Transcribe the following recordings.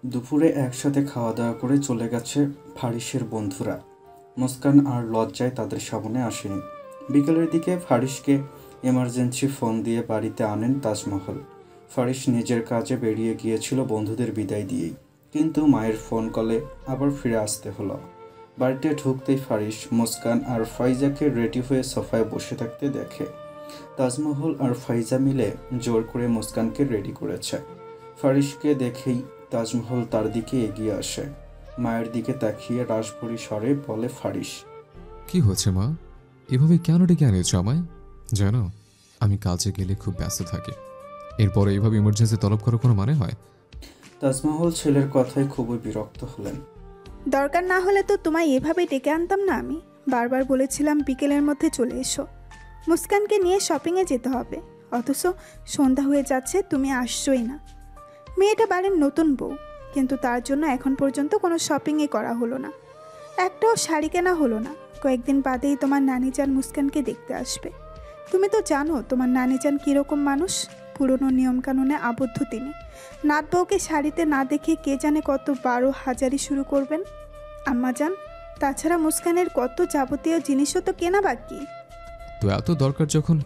দুপুরে একসাথে খাওয়া দাওয়া করে চলে গেছে ফারিসের বন্ধুরা। মুস্কান আর লজ্জায় তাদের সামনে আসেনি। বিকেলের দিকে ফারিসকে এমার্জেন্সি ফোন দিয়ে বাড়িতে আনেন তাজমহল। ফারিস নিজের কাজে বেরিয়ে গিয়েছিল বন্ধুদের বিদায় দিয়েই, কিন্তু মায়ের ফোন কলে আবার ফিরে আসতে হলো। বাড়িতে ঢুকতেই ফারিস মুস্কান আর ফাইজাকে রেডি হয়ে সোফায় বসে থাকতে দেখে। তাজমহল আর ফাইজা মিলে জোর করে মুস্কানকে রেডি করেছে। ফারিসকে দেখেই তাজমহল তার দিকে এগিয়ে আসে। মায়ের দিকে তাকিয়ে রাশভরি স্বরে বলে ফারিস, কি হচ্ছে মা? এভাবে কেন ডেকে আনিয়েছো আমায়? জানো, আমি কাজে গেলে খুব ব্যস্ত থাকি। এরপর এইভাবে ইমার্জেন্সি তলব করার কোনো মানে হয়? তাজমহল ছেলের কথায় খুবই বিরক্ত হলেন। দরকার না হলে তো তোমায় এভাবে ডেকে আনতাম না। আমি বারবার বলেছিলাম বিকেলের মধ্যে চলে এসো, মুস্কানকে নিয়ে শপিংয়ে যেতে হবে, অথচ সন্ধ্যা হয়ে যাচ্ছে, তুমি আসছোই না। মেয়েটা বাড়ির নতুন বউ, কিন্তু তার জন্য এখন পর্যন্ত কোনো শপিংই করা হলো না, একটাও শাড়ি কেনা হলো না। কয়েকদিন বাদেই তোমার নানিজান মুস্কানকে দেখতে আসবে। তুমি তো জানো তোমার নানিজান কীরকম মানুষ, পুরনো নিয়মকানুনে আবদ্ধ তিনি। নাত বউকে শাড়িতে না দেখে কে জানে কত বারো হাজারি শুরু করবেন। আম্মাজান, তাছাড়া মুস্কানের কত যাবতীয় জিনিসও তো কেনা বাকি। তো এত দরকার যখন,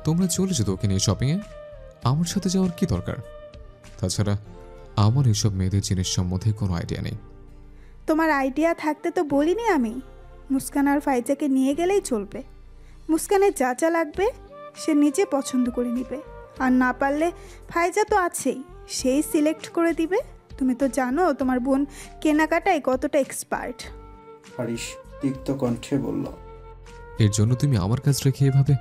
তোমরা চলে যেত ওকে নিয়ে শপিংয়ে। আমার সাথে যাওয়ার কি দরকার? তাছাড়া আমার এসব মেয়েদের জিনিস সম্বন্ধে কোনো আইডিয়া নেই। তোমার আইডিয়া থাকতে তো বলিনি আমি। মুস্কান আর ফাইজাকে নিয়ে গেলেই চলবে। মুস্কানের যা যা লাগবে সে নিজে পছন্দ করে নিবে, আর না পারলে ফাইজা তো আছেই, সেই সিলেক্ট করে দিবে। তুমি তো জানো তোমার বোন কেনাকাটায় কতটা এক্সপার্ট। ফারিস তিক্ত কণ্ঠে বলল। এর জন্য তুমি আমার কাজ রেখে এভাবে?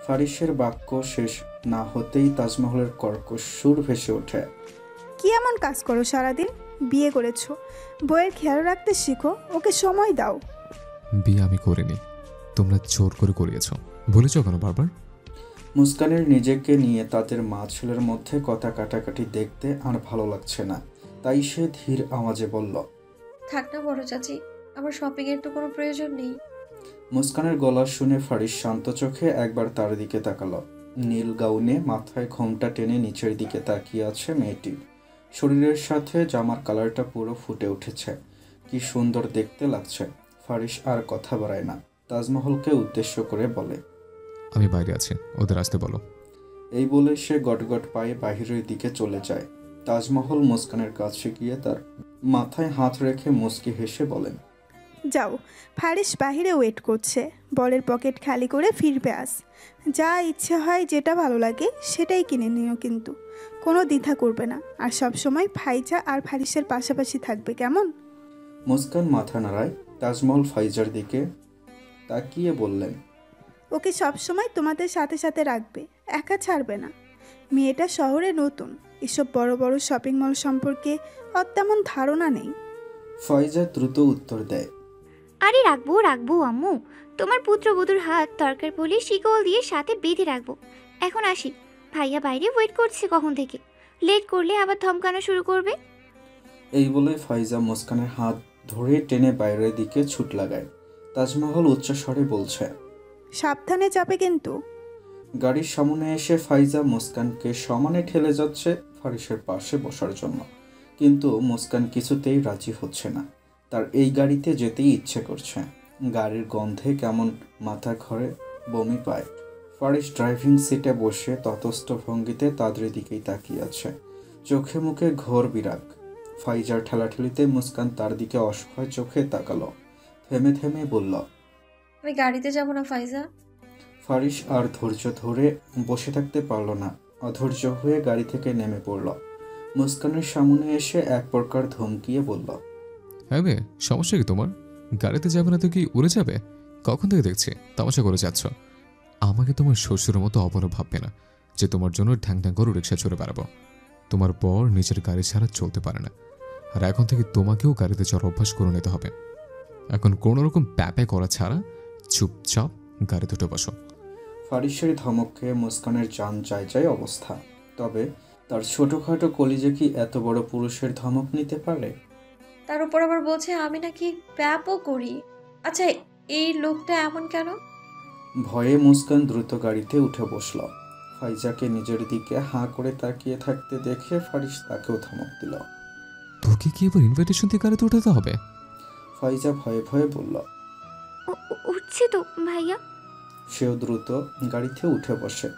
ফারিসের বাক্য শেষ না হতেই তাজমহলের কর্কশ সুর ভেসে ওঠে। কি এমন কাজ করো সারাদিন? বিয়ে করেছো, বইয়ের খেয়াল রাখতে শিখো, ওকে সময় দাও। বিয়ে আমি করিনি, তোমরা জোর করে করিয়েছ। বলেছ কেন বারবার? মুস্কানের নিজেকে নিয়ে তাদের মা ছেলের মধ্যে কথা কাটাকাটি দেখতে আর ভালো লাগছে না, তাই সে ধীর আওয়াজে বলল, থাক না বড় চাচি, আমার শপিংয়ের তো কোনো প্রয়োজন নেই। মুস্কানের গলা শুনে ফারিস শান্ত চোখে একবার তার দিকে তাকালো। নীল গাউনে মাথায় ঘোমটা টেনে নিচের দিকে তাকিয়ে আছে মেয়েটি। শরীরের সাথে জামার কালারটা পুরো ফুটে উঠেছে, কি সুন্দর দেখতে লাগছে। ফারিস আর কথা বাড়ায় না, তাজমহলকে উদ্দেশ্য করে বলে, আমি বাইরে আছি, ওদের আসতে বলো। এই বলে সে গটগট পায়ে বাহিরের দিকে চলে যায়। তাজমহল মুস্কানের কাছে গিয়ে তার মাথায় হাত রেখে মুস্কি হেসে বলেন, যাও, ফারিস বাহিরে ওয়েট করছে, বলের পকেট খালি করে ফিরবে আজ। যা ইচ্ছে হয়, যেটা ভালো লাগে সেটাই কিনে নিও, কিন্তু কোনো দ্বিধা করবে না। আর সব সময় ফাইজা আর ফারিসের পাশাপাশি থাকবে, কেমন? মুস্কান মাথা নাড়ায়। তাজমহল ফাইজার দিকে তাকিয়ে বললেন, ওকে সব সময় তোমাদের সাথে সাথে রাখবে, একা ছাড়বে না। মেয়েটা শহরে নতুন, এসব বড় বড় শপিং মল সম্পর্কে ওর তেমন ধারণা নেই। ফাইজা দ্রুত উত্তর দেয়, আরে রাখবো রাখবো আম্মু, তোমার পুত্রবধূর হাত দরকার পড়লে শিকল দিয়ে সাথে বেঁধে রাখবো। এখন আসি, ভাইয়া বাইরে ওয়েট করছে কখন থেকে, লেট করলে আবার ধমকানো শুরু করবে। এই বলে ফাইজা মুস্কানের হাত ধরে টেনে বাইরের দিকে ছুট লাগায়। তাজমহল উচ্চস্বরে বলছে, সাবধানে যাবে কিন্তু। গাড়ির সামনে এসে ফাইজা মুস্কানকে সমানে ঠেলে যাচ্ছে ফারিসের পাশে বসার জন্য, কিন্তু মুস্কান কিছুতেই রাজি হচ্ছে না। তার এই গাড়িতে যেতেই ইচ্ছে করছে। গাড়ির গন্ধে কেমন মাথা ঘরে বমি পায়। ফারিস ড্রাইভিং সিটে বসে ততস্থ ভঙ্গিতে তাদের দিকেই তাকিয়ে আছে, চোখে মুখে ঘোর বিরাগ। ফাইজার ঠেলাঠেলিতে মুস্কান তার দিকে অসহায় চোখে তাকালো, থেমে থেমে বলল, আমি গাড়িতে যাব না ফাইজা। ফারিস আর ধৈর্য ধরে বসে থাকতে পারল না, অধৈর্য হয়ে গাড়ি থেকে নেমে পড়ল। মুস্কানের সামনে এসে এক প্রকার ধমকিয়ে বলল, হ্যাঁ বে, সমস্যা কি তোমার? গাড়িতে যাবে না তো কি উড়ে যাবে? কখন থেকে দেখছি তামাশা করে যাচ্ছ। আমাকে তোমার শ্বশুরের মতো অবনব ভাববে না যে তোমার জন্য ঢ্যাং ঢ্যাং করে রিক্সা চড়ে বেড়াবো। তোমার বর নিজের গাড়ি ছাড়া চলতে পারে না, আর এখন থেকে তোমাকেও গাড়িতে চড়ার অভ্যাস করে নিতে হবে। এখন কোনো রকম প্যাপে করা ছাড়া চুপচাপ গাড়ি দুটো বসো। ফারিসের ধমক খেয়ে মুস্কানের জান যায় যায় অবস্থা। তবে তার ছোটখাটো কলিজে কি এত বড় পুরুষের ধমক নিতে পারে? তার উপর আবার বলছে আমি নাকি প্যাপও করি। আচ্ছা, এই লোকটা এমন কেন? ভয়ে মুস্কান দ্রুত গাড়িতে উঠে বসল। ফাইজাকে নিজের দিকে হাঁ করে তাকিয়ে থাকতে দেখে ফারিস তাকেও ধমক দিল। তোকে কি এবার ইনভাইটেশন দিয়ে গাড়িতে উঠাতে হবে? ফাইজা ভয়ে ভয়ে বলল। উঠছি তো ভাইয়া। সেও দ্রুত গাড়িতে উঠে বসে।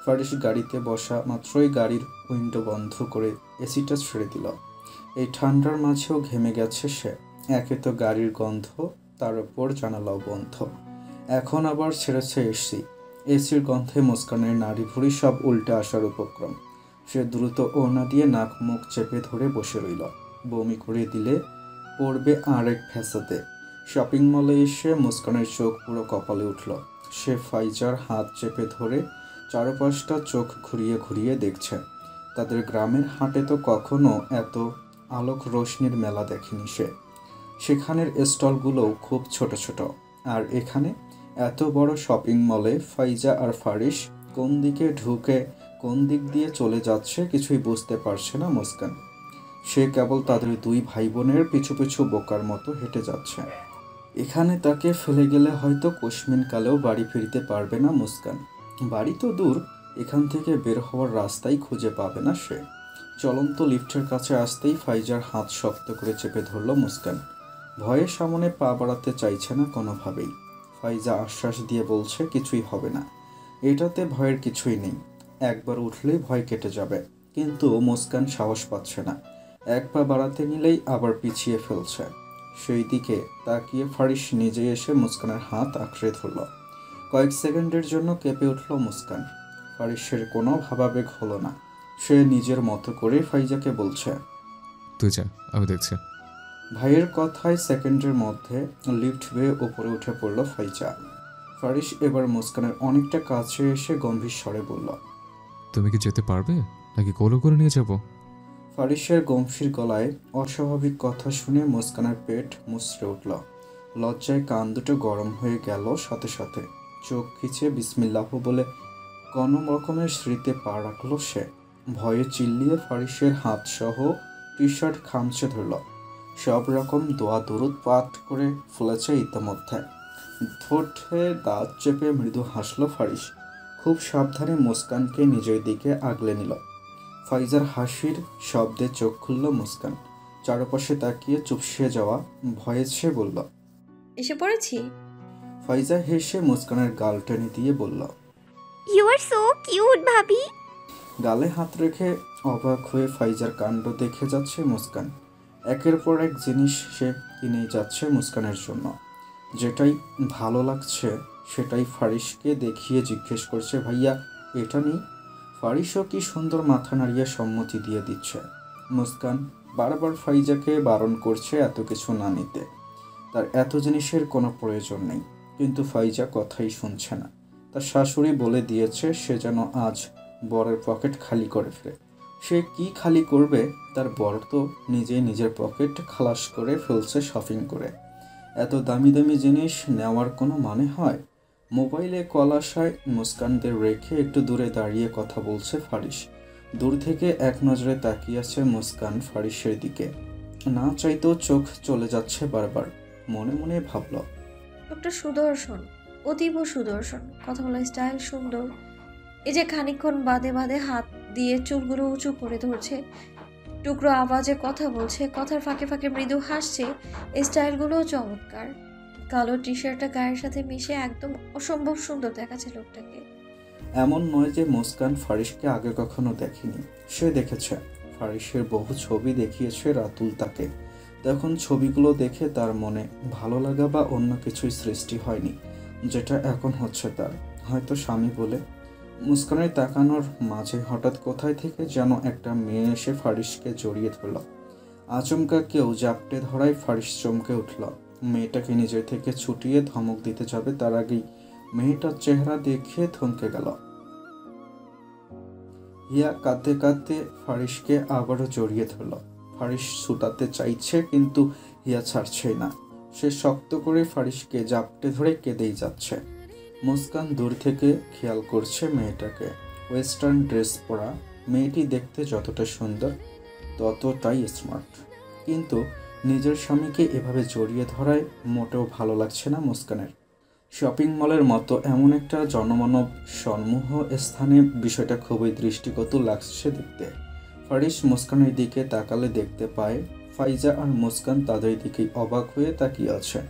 ফারিস গাড়িতে বসা মাত্রই গাড়ির উইন্ডো বন্ধ করে এসিটা ছেড়ে দিল। এই ঠান্ডার মাঝেও ঘেমে গেছে সে। একে তো গাড়ির গন্ধ, তার উপর জানালাও বন্ধ, এখন আবার ছেড়েছে এসি। এসির গন্ধে মুস্কানের নাড়ি ভুড়ি সব উল্টে আসার উপক্রম। সে দ্রুত ওড়না দিয়ে নাক মুখ চেপে ধরে বসে রইল। বমি করে দিলে পড়বে আরেক ফ্যাসাদে। শপিং মলে এসে মুস্কানের চোখ পুরো কপালে উঠল। সে ফাইজার হাত চেপে ধরে চারপাশটা চোখ ঘুরিয়ে ঘুরিয়ে দেখছে। তাদের গ্রামের হাটে তো কখনো এত আলোক রোশনির মেলা দেখেনি সে। সেখানের স্টলগুলোও খুব ছোট ছোট, আর এখানে এত বড় শপিং মলে ফাইজা আর ফারিস কোন দিকে ঢুকে কোন দিক দিয়ে চলে যাচ্ছে কিছুই বুঝতে পারছে না মুস্কান। সে কেবল তাদের দুই ভাই বোনের পিছু পিছু বোকার মতো হেঁটে যাচ্ছে। এখানে তাকে ফেলে গেলে হয়তো কোশমিন কালেও বাড়ি ফিরতে পারবে না মুস্কান। বাড়ি তো দূর, এখান থেকে বের হওয়ার রাস্তাই খুঁজে পাবে না সে। চলন্ত লিফটের কাছে আসতেই ফাইজার হাত শক্ত করে চেপে ধরল মুস্কান। ভয়ে সামনে পা বাড়াতে চাইছে না কোনোভাবেই। ফাইজা আশ্বাস দিয়ে বলছে কিছুই হবে না, এটাতে ভয়ের কিছুই নেই, একবার উঠলেই ভয় কেটে যাবে। কিন্তু মুস্কান সাহস পাচ্ছে না। এক পা বাড়াতে নিলেই আবার পিছিয়ে ফেলছে। সেই দিকে তাকিয়ে ফারিস নিজে এসে মুস্কানের হাত আঁকড়ে ধরল। কয়েক সেকেন্ডের জন্য কেঁপে উঠল মুস্কান। ফারিসের কোনো ভাবাবেগ হলো না। সে নিজের মতো করে ফাইজাকে বলছে, তুই যা, আমি দেখছি। ভাইয়ের কথায় সেকেন্ডের মধ্যে লিফট বেয়ে উপরে উঠে পড়ল ফাইজা। ফারিস এবার মুস্কানের অনেকটা কাছে এসে গম্ভীর স্বরে বলল, তুমি কি যেতে পারবে নাকি কোলে করে নিয়ে যাব? ফারিসের গম্ভীর গলায় অস্বাভাবিক কথা শুনে মুস্কানের পেট মুচড়ে উঠল। লজ্জায় কান দুটো গরম হয়ে গেল সাথে সাথে। চোখ খিচে বিসমিল্লাহ বলে কোনো রকমের স্মৃতিতে পা রাখল সে। ভয়ে চিল্লিয়ে ফারিসের হাত সহ টি শার্ট খামচে ধরল। সব রকম দোয়া দরুদ পাঠ করে ফেলেছে ইতিমধ্যে। ঠোঁটে দাঁত চেপে মৃদু হাসল ফারিস। খুব সাবধানে মুস্কানকে নিজের দিকে আগলে নিল। ফাইজার হাসির শব্দে চোখ খুলল মুস্কান। চারপাশে তাকিয়ে চুপসে যাওয়া ভয়ে সে বলল, এসে পড়েছি। ফাইজা হেসে মুস্কানের গাল টেনে দিয়ে বলল, ইউ আর সো কিউট ভাবি। গালে হাত রেখে অবাক হয়ে ফাইজার কাণ্ড দেখে যাচ্ছে মুস্কান। একের পর এক জিনিস সে কিনেই যাচ্ছে মুস্কানের জন্য। যেটাই ভালো লাগছে সেটাই ফারিসকে দেখিয়ে জিজ্ঞেস করছে, ভাইয়া এটা নেই? ফারিসও কি সুন্দর মাথা নাড়িয়ে সম্মতি দিয়ে দিচ্ছে। মুস্কান বারবার ফাইজাকে বারণ করছে এত কিছু না নিতে, তার এত জিনিসের কোনো প্রয়োজন নেই। কিন্তু ফাইজা কথাই শুনছে না। তার শাশুড়ি বলে দিয়েছে সে যেন আজ বরের পকেট খালি করে ফেলে। সে কি খালি করবে? তার বর তো নিজেই নিজের পকেট খালাস করে ফেলছে শপিং করে। এত দামি দামি জিনিস নেওয়ার কোনো মানে হয়? মোবাইলে কল আসায় মুস্কানদের রেখে একটু দূরে দাঁড়িয়ে কথা বলছে ফারিস। দূর থেকে এক নজরে তাকিয়ে আছে মুস্কান ফারিসের দিকে। না চাইতেও চোখ চলে যাচ্ছে বারবার। মনে মনে ভাবল, লোকটা সুদর্শন, অতীব সুদর্শন, কথা বলার স্টাইল সুন্দর। এই যে খানিকক্ষণ বাদে বাদে হাত দিয়ে চুলগুলো উঁচু করে ধরছে, টুকরো আওয়াজে কথা বলছে, কথার ফাঁকে ফাঁকে মৃদু হাসছে, এই স্টাইলগুলোও চমৎকার। কালো টি শার্টটা গায়ের সাথে মিশে একদম অসম্ভব সুন্দর দেখাচ্ছে লোকটাকে। এমন নয় যে মুস্কান ফারিসকে আগে কখনো দেখেনি। সে দেখেছে, ফারিসের বহু ছবি দেখিয়েছে রাতুল তাকে। তখন ছবিগুলো দেখে তার মনে ভালো লাগা বা অন্য কিছুই সৃষ্টি হয়নি, যেটা এখন হচ্ছে তার, হয়তো স্বামী বলে। মুস্কানের তাকানোর মাঝে হঠাৎ কোথায় থেকে যেন একটা মেয়ে এসে ফারিসকে জড়িয়ে ধরল। আচমকা কেউ জাপটে ধরায় ফারিস চমকে উঠল। মেয়েটাকে নিজের থেকে ছুটিয়ে ধমক দিতে যাবে তার আগেই মেয়েটার চেহারা দেখে থমকে গেল। হিয়া কাঁদতে কাঁদতে ফারিসকে আবারও জড়িয়ে ধরল। ফারিস ছুটাতে চাইছে কিন্তু হিয়া ছাড়ছেই না। সে শক্ত করে ফারিসকে জাপটে ধরে কেঁদেই যাচ্ছে। মুস্কান দূর থেকে খেয়াল করছে মেয়েটাকে। ওয়েস্টার্ন ড্রেস পরা মেয়েটি দেখতে যতটা সুন্দর ততটাই স্মার্ট, কিন্তু নিজের স্বামীকে এভাবে জড়িয়ে ধরায় মোটেও ভালো লাগছে না মুস্কানের। শপিং মলের মতো এমন একটা জনমানব সমূহ স্থানে বিষয়টা খুবই দৃষ্টিকটু লাগছে দেখতে। ফারিস মুস্কানের দিকে তাকালে দেখতে পায় ফাইজা আর মুস্কান তাদের দিকেই অবাক হয়ে তাকিয়ে আছে।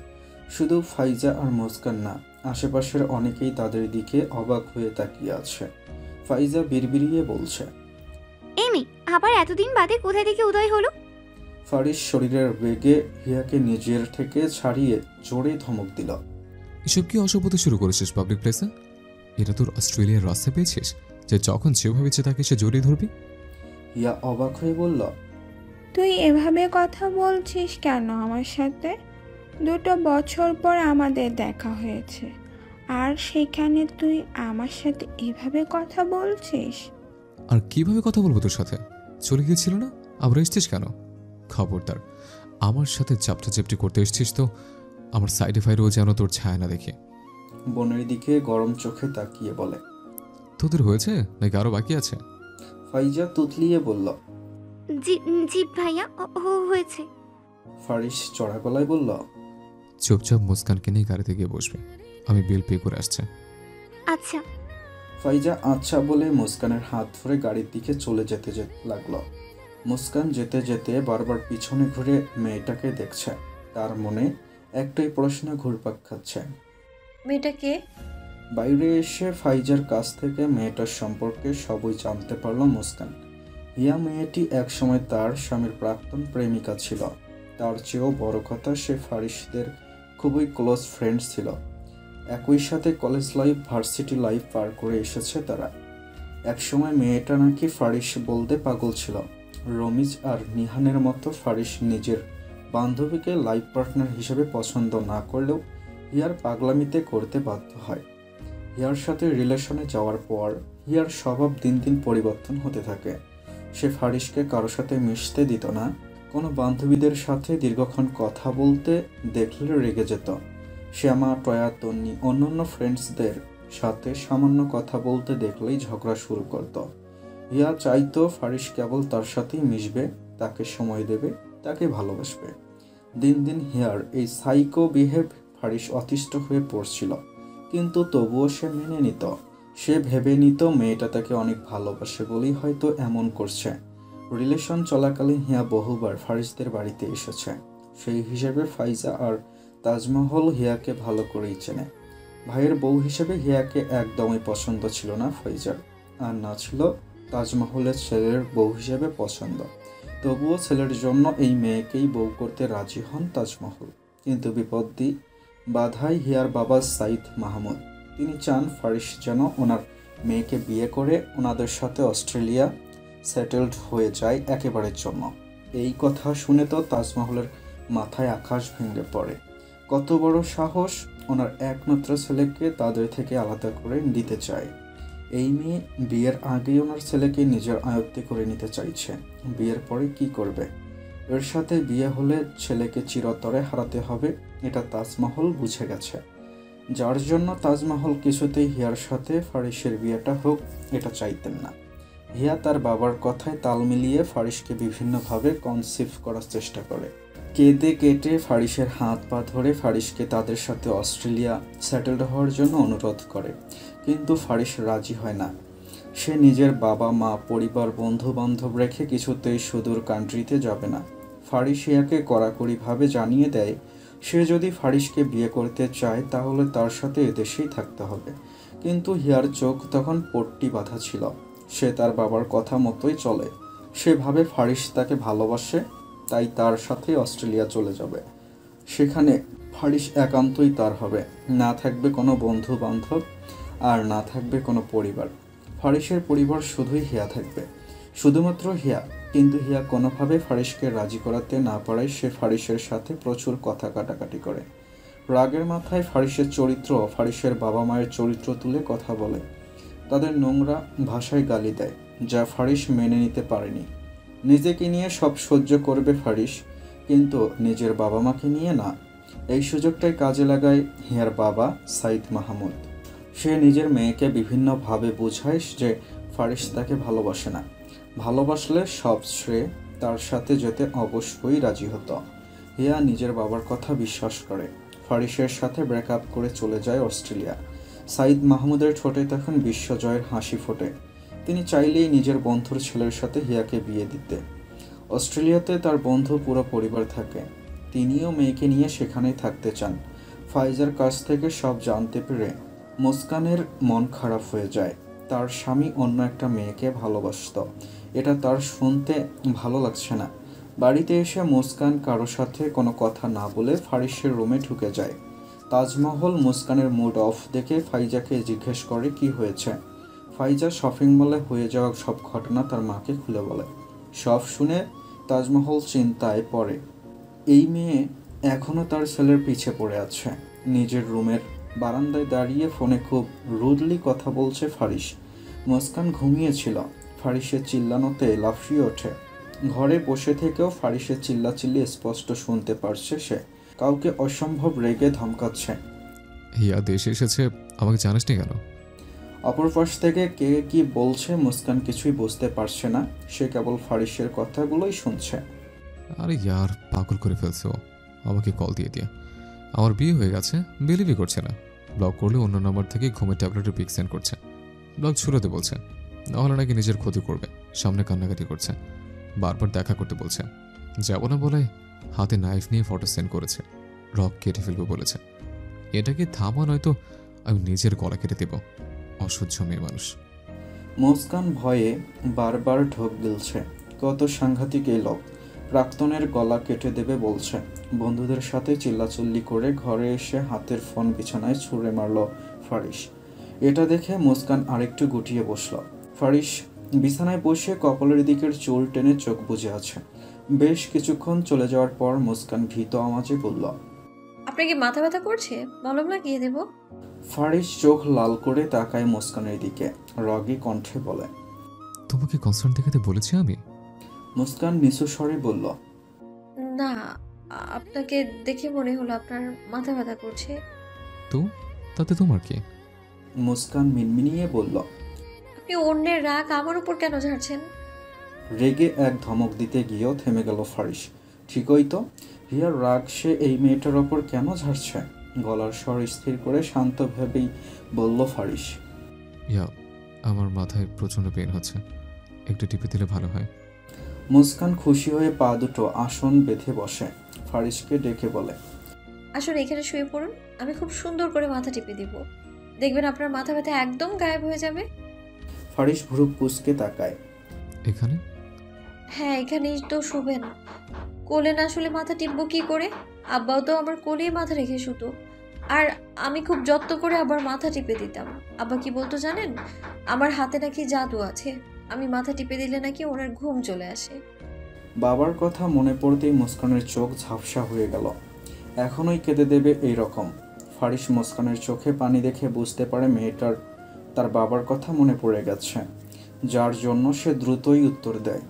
শুধু ফাইজা আর মুস্কান না, আশেপাশের অনেকেই তাদের দিকে অবাক হয়ে তাকিয়ে আছে। ফাইজা বিড়বিড়িয়ে বলছে, এই মেয়ে আবার এতদিন বাদে কোথা থেকে উদয় হলো? ফারিস শরীরের বেগে হিয়াকে নিজের থেকে ছাড়িয়ে জোরে ধমক দিল। এসব কি অসভ্যতা শুরু করেছিস পাবলিক প্লেসে? এটা তোর অস্ট্রেলিয়ার রাস্তা পেয়েছিস যে যখন যেভাবে ইচ্ছে তাকে সে জড়িয়ে ধরবি? হিয়া অবাক হয়ে বলল, তুই এভাবে কথা বলছিস কেন আমার সাথে? 2 বছর পর আমাদের দেখা হয়েছে, আর সেখানে তুই আমার সাথে এভাবে কথা বলছিস? আর কিভাবে কথা বলবো তোর সাথে? চলে গিয়েছিল না, আবার এসছিস কেন? খবরদার, আমার সাথে চাপটা চেপটি করতে এসছিস তো আমার সাইডে ফাইডেও যেন তোর ছায়া না দেখে। বোনের দিকে গরম চোখে তাকিয়ে বলে, তোদের হয়েছে নাকি আরো বাকি আছে? ফাইজা তুতলিয়ে বলল। জি জি ভাইয়া, হয়েছে। ফারিস চড়া গলায় বলল, চুপচাপ মুস্কানকে নিয়ে গাড়িতে গিয়ে বসবে, আমি বিল পে করে আসছে। আচ্ছা। ফাইজা আচ্ছা বলে মুস্কানের হাত ধরে গাড়ির দিকে চলে যেতে লাগলো। মুস্কান যেতে যেতে বারবার পিছনে ঘুরে মেয়েটাকে দেখছে। তার মনে একটাই প্রশ্ন ঘুরপাক খাচ্ছে, মেয়েটাকে? বাইরে এসে ফাইজার কাছ থেকে মেয়েটার সম্পর্কে সবই জানতে পারল মুস্কান। হিয়া মেয়েটি একসময় তার স্বামীর প্রাক্তন প্রেমিকা ছিল। তার চেয়েও বড় কথা, সে ফারিসদের খুবই ক্লোজ ফ্রেন্ড ছিল। একই সাথে কলেজ লাইফ, ভার্সিটি লাইফ পার করে এসেছে তারা। একসময় মেয়েটা নাকি ফারিস বলতে পাগল ছিল। রমিজ আর নিহানের মতো ফারিস নিজের বান্ধবীকে লাইফ পার্টনার হিসেবে পছন্দ না করলেও হিয়ার পাগলামিতে করতে বাধ্য হয়। হিয়ার সাথে রিলেশনে যাওয়ার পর হিয়ার স্বভাব দিন দিন পরিবর্তন হতে থাকে। সে ফারিসকে কারোর সাথে মিশতে দিত না। কোনো বান্ধবীদের সাথে দীর্ঘক্ষণ কথা বলতে দেখলে রেগে যেত। শ্যামা, টয়া, তন্নি, অন্যান্য ফ্রেন্ডসদের সাথে সামান্য কথা বলতে দেখলেই ঝগড়া শুরু করত। হিয়া চাইতো ফারিস কেবল তার সাথেই মিশবে, তাকে সময় দেবে, তাকে ভালোবাসবে। দিন দিন হিয়ার এই সাইকো বিহেভ ফারিস অতিষ্ঠ হয়ে পড়ছিল, কিন্তু তবুও সে মেনে নিত। সে ভেবে নিত মেয়েটা তাকে অনেক ভালোবাসে বলেই হয়তো এমন করছে। রিলেশন চলাকালীন হিয়া বহুবার ফারিসদের বাড়িতে এসেছে। সেই হিসেবে ফাইজা আর তাজমহল হিয়াকে ভালো করেই চেনে। ভাইয়ের বউ হিসেবে হিয়াকে একদমই পছন্দ ছিল না ফাইজার, আর না ছিল তাজমহলের ছেলের বউ হিসেবে পছন্দ। তবুও ছেলের জন্য এই মেয়েকেই বউ করতে রাজি হন তাজমহল। কিন্তু বিপত্তি বাধায় হিয়ার বাবা সাইদ মাহমুদ। তিনি চান ফারিস যেন ওনার মেয়েকে বিয়ে করে ওনাদের সাথে অস্ট্রেলিয়া সেটেলড হয়ে যায় একেবারের জন্য। এই কথা শুনে তো তাজমহলের মাথায় আকাশ ভেঙে পড়ে। কত বড় সাহস, ওনার একমাত্র ছেলেকে তাদের থেকে আলাদা করে দিতে চায়। এই মেয়ে বিয়ের আগেই ওনার ছেলেকে নিজের আয়ত্তে করে নিতে চাইছে। বিয়ের পরে কি করবে? এর সাথে বিয়ে হলে ছেলেকে চিরতরে হারাতে হবে, এটা তাজমহল বুঝে গেছে। যার জন্য তাজমহল কিছুতেই হিয়ার সাথে ফারিসের বিয়েটা হোক এটা চাইতেন না। হিয়া তার বাবার কথায় তাল মিলিয়ে ফারিসকে বিভিন্নভাবে কনসিভ করার চেষ্টা করে। কেঁদে কেটে ফারিসের হাত পা ধরে ফারিসকে তাদের সাথে অস্ট্রেলিয়া সেটেলড হওয়ার জন্য অনুরোধ করে, কিন্তু ফারিস রাজি হয় না। সে নিজের বাবা মা, পরিবার, বন্ধু বান্ধব রেখে কিছুতেই সুদূর কান্ট্রিতে যাবে না। ফারিস হিয়াকে কড়াকড়িভাবে জানিয়ে দেয় সে যদি ফারিসকে বিয়ে করতে চায় তাহলে তার সাথে এদেশেই থাকতে হবে। কিন্তু হিয়ার চোখ তখন পট্টি বাঁধা ছিল। সে তার বাবার কথা মতোই চলে। সে ভাবে ফারিস তাকে ভালোবাসে, তাই তার সাথে অস্ট্রেলিয়া চলে যাবে। সেখানে ফারিস একান্তই তার হবে, না থাকবে কোনো বন্ধু বান্ধব, আর না থাকবে কোনো পরিবার। ফারিসের পরিবার শুধুই হিয়া থাকবে, শুধুমাত্র হিয়া। কিন্তু হিয়া কোনোভাবে ফারিসকে রাজি করাতে না পারায় সে ফারিসের সাথে প্রচুর কথা কাটাকাটি করে। রাগের মাথায় ফারিসের চরিত্র, ফারিসের বাবা মায়ের চরিত্র তুলে কথা বলে, তাদের নোংরা ভাষায় গালি দেয়, যা ফারিস মেনে নিতে পারেনি। নিজেকে নিয়ে সব সহ্য করবে ফারিস, কিন্তু নিজের বাবা মাকে নিয়ে না। এই সুযোগটাই কাজে লাগায় হিয়ার বাবা সাইদ মাহমুদ। সে নিজের মেয়েকে বিভিন্নভাবে বোঝায় যে ফারিস তাকে ভালোবাসে না। ভালোবাসলে সব শ্রেয় তার সাথে যেতে অবশ্যই রাজি হতো। হিয়া নিজের বাবার কথা বিশ্বাস করে ফারিসের সাথে ব্রেকআপ করে চলে যায় অস্ট্রেলিয়া। সাইদ মাহমুদের ঠোঁটে তখন বিশ্বজয়ের হাসি ফোটে। তিনি চাইলেই নিজের বন্ধুর ছেলের সাথে হিয়াকে বিয়ে দিতে। অস্ট্রেলিয়াতে তার বন্ধু পুরো পরিবার থাকে। তিনিও মেয়েকে নিয়ে সেখানেই থাকতে চান। ফাইজার কাছ থেকে সব জানতে পেরে মুস্কানের মন খারাপ হয়ে যায়। তার স্বামী অন্য একটা মেয়েকে ভালোবাসত, এটা তার শুনতে ভালো লাগছে না। বাড়িতে এসে মুস্কান কারো সাথে কোনো কথা না বলে ফারিসের রুমে ঢুকে যায়। তাজমহল মুস্কানের মুড অফ দেখে ফাইজাকে জিজ্ঞেস করে কি হয়েছে। ফাইজা শপিং মলে হয়ে যাওয়া সব ঘটনা তার মাকে খুলে বলে। সব শুনে তাজমহল চিন্তায় পড়ে। এই মেয়ে এখনও তার ছেলের পিছে পড়ে আছে। নিজের রুমের বারান্দায় দাঁড়িয়ে ফোনে খুব রুডলি কথা বলছে ফারিস। মুস্কান ঘুমিয়েছিল। ফারিসের চিল্লানোতে লাফিয়ে ওঠে। ঘরে বসে থেকেও ফারিসের চিল্লাচিল্লি স্পষ্ট শুনতে পারছে সে। কাউকে অসম্ভব রেগে ধমকাচ্ছে। হিয়া দেশে এসেছে, আমাকে জানাসনি কেন? অপর পাশ থেকে কে কি বলছে মুস্কান কিছুই বুঝতে পারছে না। সে কেবল ফারিসের কথাগুলোই শুনছে। আরে ইয়ার, পাগল করে ফেলছে ও। আমাকে কল দিয়ে দিয়ে আমার বিয়ে হয়ে গেছে, বিলিভই করছে না। ব্লক করলে অন্য নাম্বার থেকে ঘুমের ট্যাবলেটের পিক সেন্ড করছে। ব্লক ছুড়োতে বলছে, নাহলে নাকি নিজের ক্ষতি করবে। সামনে কান্নাকাটি করছে, বারবার দেখা করতে বলছে। যাব না বলে হাতে নাইফ নিয়ে ফটো সেন্ড করেছে। রক কেটে ফেলবে বলেছে। এটাকে থামা নয়তো আমি নিজের গলা কেটে দেব। অসহ্য মেয়ে মানুষ। মুস্কান ভয়ে বারবার ঢোক গিলছে। কত সাংঘাতিক এই লোক, প্রাক্তনের গলা কেটে দেবে বলছে। বন্ধুদের সাথে চিল্লাচিল্লি করে ঘরে এসে হাতের ফোন বিছানায় ছুঁড়ে মারল ফারিস। এটা দেখে মুস্কান আরেকটু গুটিয়ে বসল। ফারিস বিছানায় বসে কপালের দিকের চুল টেনে চোখ বুজে আছে। বেশ কিছুক্ষণ চলে যাওয়ার পর মুস্কান ভীত আওয়াজে বলল, আপনার কি মাথা ব্যথা করছে? মলম লাগিয়ে দেব? ফারিস চোখ লাল করে তাকায় মুস্কানের দিকে, রাগী কণ্ঠে বলে, তোমাকে কনসার্ন দেখাতে বলেছি আমি? মুস্কান নিচু স্বরে বলল, না, আপনাকে দেখে মনে হলো আপনার মাথা ব্যথা করছে। তো তাতে তোমার কি? মুস্কান মিনমিনিয়ে বলল, আপনি অন্যের রাগ আমার উপর কেন ঝাড়ছেন? রেগে এক ধমক দিতে গিয়েও থেমে গেল ফারিস। ঠিকই তো, হিয়ার রাগ সে এই মেয়েটার ওপর কেন ঝাড়ছে? গলার স্বর স্থির করে শান্ত ভেবেই বলল ফারিস, ইয়া, আমার মাথায় প্রচণ্ড পেন হচ্ছে, একটু টিপে দিলে ভালো হয়। মুস্কান খুশি হয়ে পা দুটো আসন বেঁধে বসে। ফারিসকে ডেকে বলে, আসলে এখানে শুয়ে পড়ুন, আমি খুব সুন্দর করে মাথা টিপে দিব। দেখবেন আপনার মাথা ব্যথা একদম গায়েব হয়ে যাবে। ফারিস ভ্রু কুঁচকে তাকায়। এখানে? হ্যাঁ, এখানেই তো শুবেন। কোলে না শুলে মাথা টিপবো কি করে? আব্বাও তো আমার কোলেই মাথা রেখে শুতো, আর আমি খুব যত্ন করে আবার মাথা টিপে দিতাম। আব্বা কি বলতো জানেন? আমার হাতে নাকি জাদু আছে, আমি মাথা টিপে দিলে নাকি ওনার ঘুম চলে আসে। বাবার কথা মনে পড়তেই মুস্কানের চোখ ঝাপসা হয়ে গেল। এখনই কেঁদে দেবে এই রকম। ফারিস মুস্কানের চোখে পানি দেখে বুঝতে পারে মেয়েটার তার বাবার কথা মনে পড়ে গেছে, যার জন্য সে দ্রুতই উত্তর দেয়,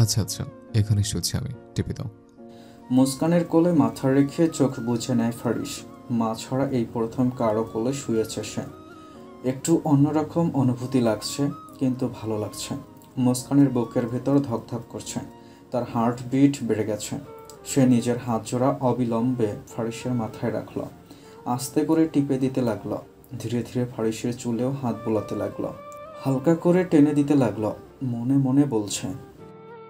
আচ্ছা আচ্ছা, এখানে শুচ্ছি আমি, টিপে দাও। মুস্কানের কোলে মাথা রেখে চোখ বুজে নেয় ফারিস। মা ছাড়া এই প্রথম কারো কোলে শুয়েছে সে। একটু অন্যরকম অনুভূতি লাগছে, কিন্তু ভালো লাগছে। মুস্কানের বুকের ভেতর ধকধক করছে, তার হার্টবিট বেড়ে গেছে। সে নিজের হাত জোড়া অবিলম্বে ফারিসের মাথায় রাখল, আস্তে করে টিপে দিতে লাগলো। ধীরে ধীরে ফারিসের চুলেও হাত বোলাতে লাগলো, হালকা করে টেনে দিতে লাগলো। মনে মনে বলছে,